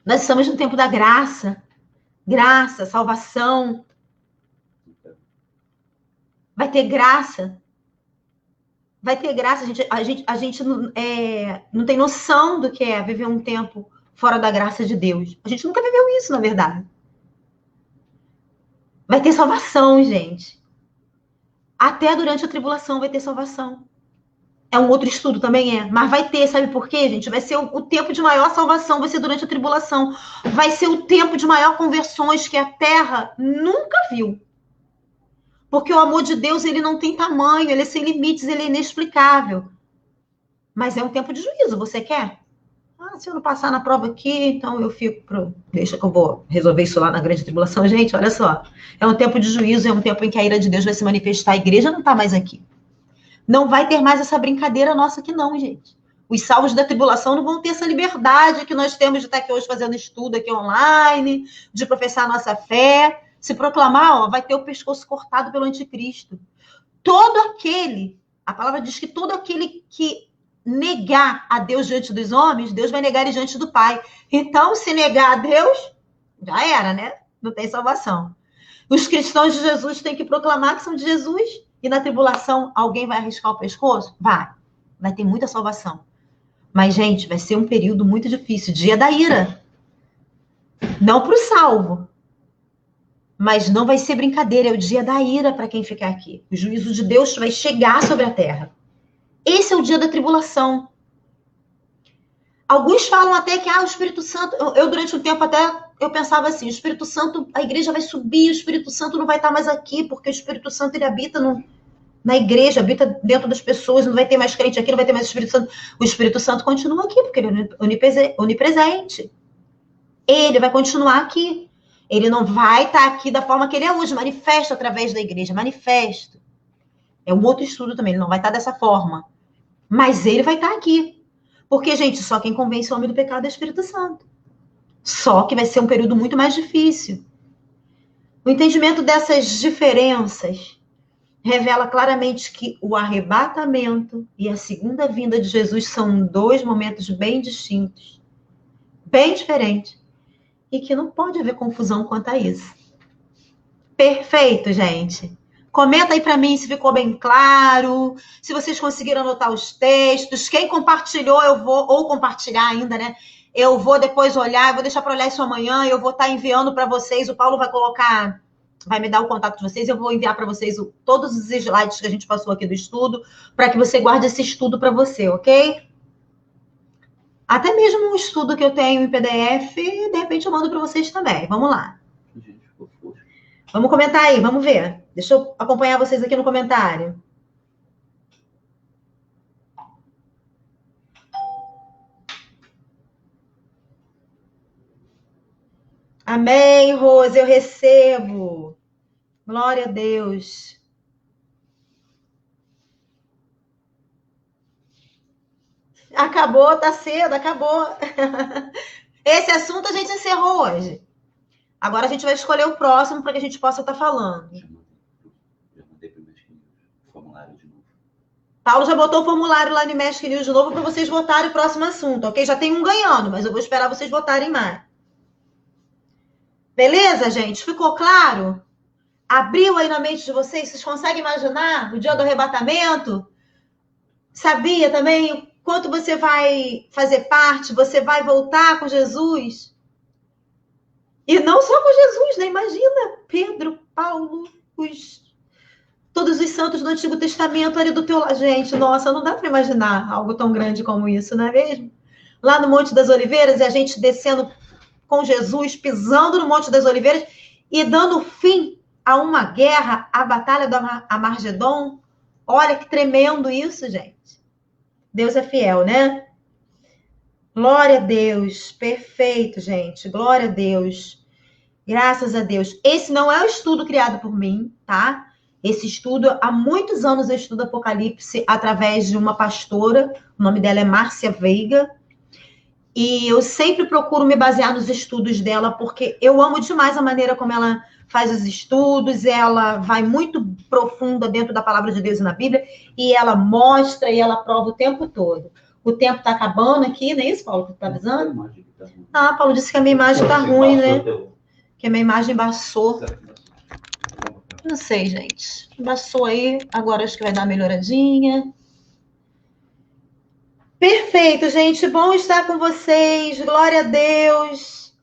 Nós estamos no tempo da graça. Graça, salvação. Vai ter graça. Vai ter graça. A gente não tem noção do que é viver um tempo fora da graça de Deus. A gente nunca viveu isso, na verdade. Vai ter salvação, gente. Até durante a tribulação vai ter salvação. É um outro estudo também, mas vai ter, sabe por quê, gente? Vai ser o tempo de maior salvação, vai ser durante a tribulação. Vai ser o tempo de maior conversões que a terra nunca viu. Porque o amor de Deus, ele não tem tamanho, ele é sem limites, ele é inexplicável. Mas é um tempo de juízo, você quer? Se eu não passar na prova aqui, então eu fico deixa que eu vou resolver isso lá na grande tribulação. Gente, olha só. É um tempo de juízo, é um tempo em que a ira de Deus vai se manifestar. A igreja não está mais aqui. Não vai ter mais essa brincadeira nossa aqui não, gente. Os salvos da tribulação não vão ter essa liberdade que nós temos de estar aqui hoje fazendo estudo aqui online, de professar a nossa fé. Se proclamar, vai ter o pescoço cortado pelo anticristo. A palavra diz que todo aquele que negar a Deus diante dos homens, Deus vai negar ele diante do Pai. Então, se negar a Deus, já era, né? Não tem salvação. Os cristãos de Jesus têm que proclamar que são de Jesus. E na tribulação, alguém vai arriscar o pescoço? Vai ter muita salvação. Mas, gente, vai ser um período muito difícil. Dia da ira. Não para o salvo. Mas não vai ser brincadeira. É o dia da ira para quem ficar aqui. O juízo de Deus vai chegar sobre a terra. Esse é o dia da tribulação. Alguns falam até que o Espírito Santo... Eu, durante um tempo, eu pensava assim, o Espírito Santo, a igreja vai subir, o Espírito Santo não vai estar mais aqui, porque o Espírito Santo, ele habita na igreja, habita dentro das pessoas, não vai ter mais crente aqui, não vai ter mais Espírito Santo. O Espírito Santo continua aqui, porque ele é onipresente. Ele vai continuar aqui. Ele não vai estar aqui da forma que ele é hoje, manifesto através da igreja, manifesto. É um outro estudo também, ele não vai estar dessa forma. Mas ele vai estar aqui. Porque, gente, só quem convence o homem do pecado é o Espírito Santo. Só que vai ser um período muito mais difícil. O entendimento dessas diferenças revela claramente que o arrebatamento e a segunda vinda de Jesus são dois momentos bem distintos, bem diferentes, e que não pode haver confusão quanto a isso. Perfeito, gente. Comenta aí para mim se ficou bem claro, se vocês conseguiram anotar os textos. Quem compartilhou, eu vou, ou compartilhar ainda, né? Eu vou depois olhar, eu vou deixar para olhar isso amanhã, eu vou estar enviando para vocês. O Paulo vai colocar, vai me dar o contato de vocês, eu vou enviar para vocês todos os slides que a gente passou aqui do estudo, para que você guarde esse estudo para você, ok? Até mesmo um estudo que eu tenho em PDF, de repente eu mando para vocês também. Vamos lá. Vamos comentar aí, vamos ver. Deixa eu acompanhar vocês aqui no comentário. Amém, Rose, eu recebo. Glória a Deus. Acabou, tá cedo, acabou. Esse assunto a gente encerrou hoje. Agora a gente vai escolher o próximo para que a gente possa estar falando. Já mandei para o formulário de novo. Paulo já botou o formulário lá no Magic News de novo para vocês votarem o próximo assunto, ok? Já tem um ganhando, mas eu vou esperar vocês votarem mais. Beleza, gente? Ficou claro? Abriu aí na mente de vocês? Vocês conseguem imaginar o dia do arrebatamento? Sabia também o quanto você vai fazer parte? Você vai voltar com Jesus? E não só com Jesus, né? Imagina Pedro, Paulo, todos os santos do Antigo Testamento ali do teu lado. Gente, nossa, não dá para imaginar algo tão grande como isso, não é mesmo? Lá no Monte das Oliveiras, e a gente descendo com Jesus, pisando no Monte das Oliveiras e dando fim a uma guerra, a Batalha do Amargedon. Olha que tremendo isso, gente. Deus é fiel, né? Glória a Deus. Perfeito, gente. Glória a Deus. Graças a Deus. Esse não é o estudo criado por mim, tá? Esse estudo, há muitos anos eu estudo Apocalipse através de uma pastora, o nome dela é Márcia Veiga, e eu sempre procuro me basear nos estudos dela, porque eu amo demais a maneira como ela faz os estudos, ela vai muito profunda dentro da palavra de Deus e na Bíblia, e ela mostra e ela prova o tempo todo. O tempo tá acabando aqui, não é isso, Paulo, que tu tá avisando? Ah, Paulo disse que a minha imagem tá ruim, né? Que a minha imagem embaçou. Não sei, gente. Embaçou aí, agora acho que vai dar uma melhoradinha. Perfeito, gente. Bom estar com vocês. Glória a Deus.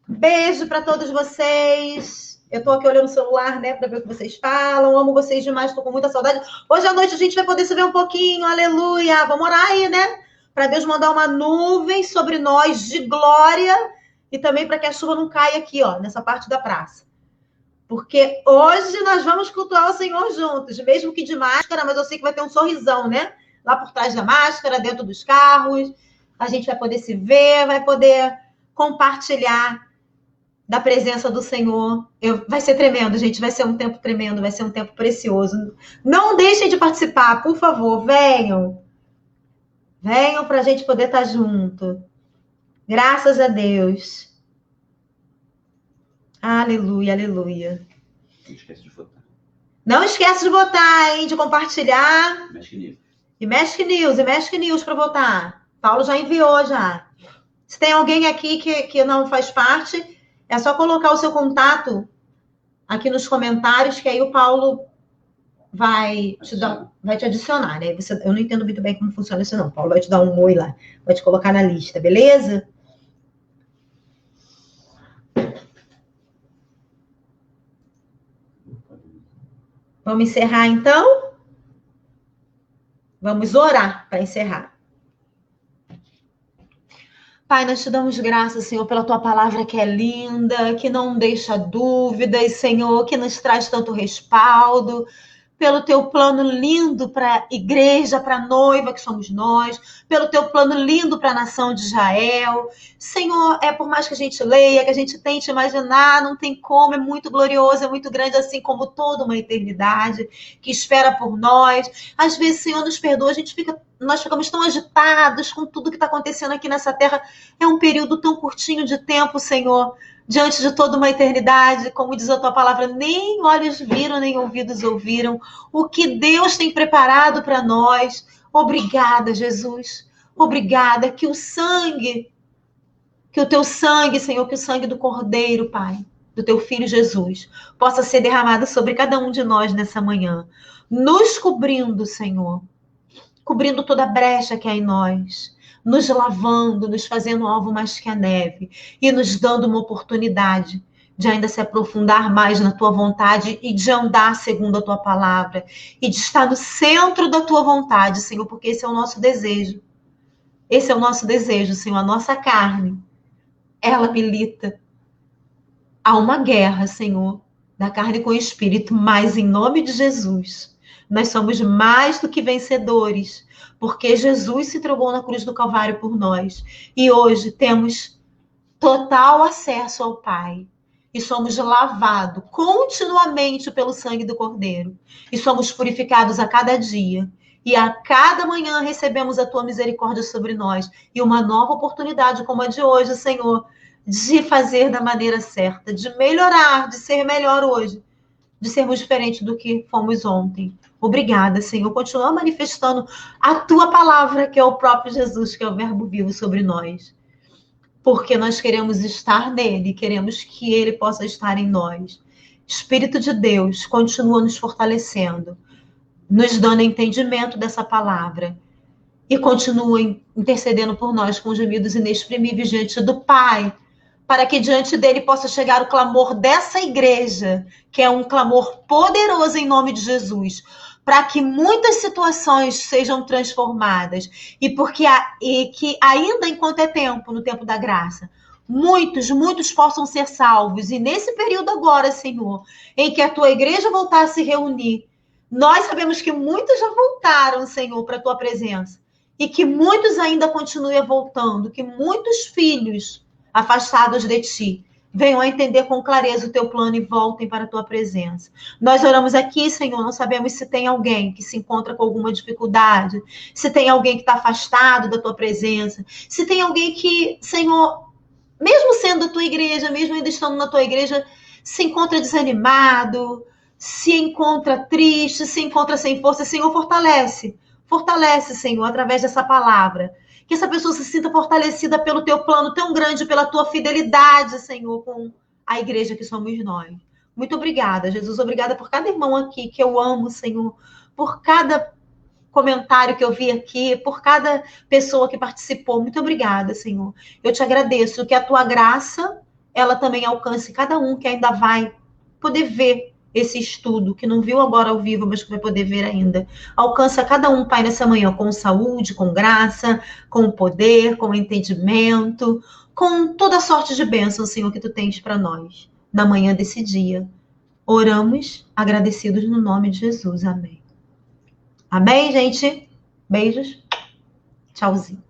Beijo para todos vocês. Eu tô aqui olhando o celular, né, para ver o que vocês falam. Amo vocês demais, tô com muita saudade. Hoje à noite a gente vai poder se ver um pouquinho. Aleluia. Vamos orar aí, né? Para Deus mandar uma nuvem sobre nós de glória e também para que a chuva não caia aqui, ó, nessa parte da praça. Porque hoje nós vamos cultuar o Senhor juntos, mesmo que de máscara, mas eu sei que vai ter um sorrisão, né? Lá por trás da máscara, dentro dos carros. A gente vai poder se ver, vai poder compartilhar da presença do Senhor. Vai ser tremendo, gente. Vai ser um tempo tremendo, vai ser um tempo precioso. Não deixem de participar, por favor. Venham. Venham para a gente poder estar junto. Graças a Deus. Aleluia, aleluia. Não esquece de votar. Não esquece de votar, hein? De compartilhar. E Magic News para votar. Paulo já enviou, já. Se tem alguém aqui que não faz parte, é só colocar o seu contato aqui nos comentários, que aí o Paulo vai te adicionar, né? Eu não entendo muito bem como funciona isso, não. O Paulo vai te dar um oi lá, vai te colocar na lista, beleza? Vamos encerrar, então? Vamos orar para encerrar. Pai, nós te damos graças, Senhor, pela tua palavra que é linda, que não deixa dúvidas, Senhor, que nos traz tanto respaldo. pelo teu plano lindo para a igreja, para a noiva que somos nós, pelo teu plano lindo para a nação de Israel. Senhor, por mais que a gente leia, que a gente tente imaginar, não tem como, é muito glorioso, é muito grande, assim como toda uma eternidade que espera por nós. Às vezes, Senhor, nos perdoa, nós ficamos tão agitados com tudo que está acontecendo aqui nessa terra. É um período tão curtinho de tempo, Senhor, diante de toda uma eternidade, como diz a tua palavra, nem olhos viram, nem ouvidos ouviram o que Deus tem preparado para nós. Obrigada, Jesus. Obrigada que o teu sangue, Senhor, que o sangue do Cordeiro, Pai, do teu Filho Jesus, possa ser derramado sobre cada um de nós nessa manhã, nos cobrindo, Senhor, cobrindo toda a brecha que há em nós, nos lavando, nos fazendo alvo mais que a neve e nos dando uma oportunidade de ainda se aprofundar mais na tua vontade e de andar segundo a tua palavra e de estar no centro da tua vontade, Senhor, porque esse é o nosso desejo. Esse é o nosso desejo, Senhor. A nossa carne, ela milita. Há uma guerra, Senhor, da carne com o espírito, mas em nome de Jesus, nós somos mais do que vencedores, porque Jesus se entregou na cruz do Calvário por nós. E hoje temos total acesso ao Pai. E somos lavados continuamente pelo sangue do Cordeiro. E somos purificados a cada dia. E a cada manhã recebemos a tua misericórdia sobre nós. E uma nova oportunidade como a de hoje, Senhor, de fazer da maneira certa, de melhorar, de ser melhor hoje, de sermos diferentes do que fomos ontem. Obrigada, Senhor. Continua manifestando a tua palavra, que é o próprio Jesus, que é o verbo vivo sobre nós. Porque nós queremos estar nele, queremos que ele possa estar em nós. Espírito de Deus, continua nos fortalecendo, nos dando entendimento dessa palavra e continua intercedendo por nós com gemidos inexprimíveis diante do Pai, para que diante dele possa chegar o clamor dessa igreja, que é um clamor poderoso em nome de Jesus, para que muitas situações sejam transformadas e que ainda enquanto é tempo, no tempo da graça, muitos possam ser salvos. E nesse período agora, Senhor, em que a tua igreja voltar a se reunir, nós sabemos que muitos já voltaram, Senhor, para a tua presença e que muitos ainda continuem voltando, que muitos filhos afastados de ti venham a entender com clareza o teu plano e voltem para a tua presença. Nós oramos aqui, Senhor, não sabemos se tem alguém que se encontra com alguma dificuldade, se tem alguém que está afastado da tua presença, se tem alguém que, Senhor, mesmo sendo a tua igreja, mesmo ainda estando na tua igreja, se encontra desanimado, se encontra triste, se encontra sem força. Senhor, fortalece, Senhor, através dessa palavra. Que essa pessoa se sinta fortalecida pelo teu plano tão grande, pela tua fidelidade, Senhor, com a igreja que somos nós. Muito obrigada, Jesus. Obrigada por cada irmão aqui que eu amo, Senhor. Por cada comentário que eu vi aqui, por cada pessoa que participou. Muito obrigada, Senhor. Eu te agradeço que a tua graça, ela também alcance cada um que ainda vai poder ver esse estudo, que não viu agora ao vivo, mas que vai poder ver ainda. Alcança cada um, Pai, nessa manhã, com saúde, com graça, com poder, com entendimento, com toda sorte de bênçãos, Senhor, que tu tens para nós, na manhã desse dia. Oramos, agradecidos no nome de Jesus. Amém. Amém, gente? Beijos. Tchauzinho.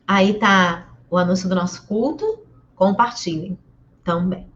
Aí tá o anúncio do nosso culto. Compartilhem também.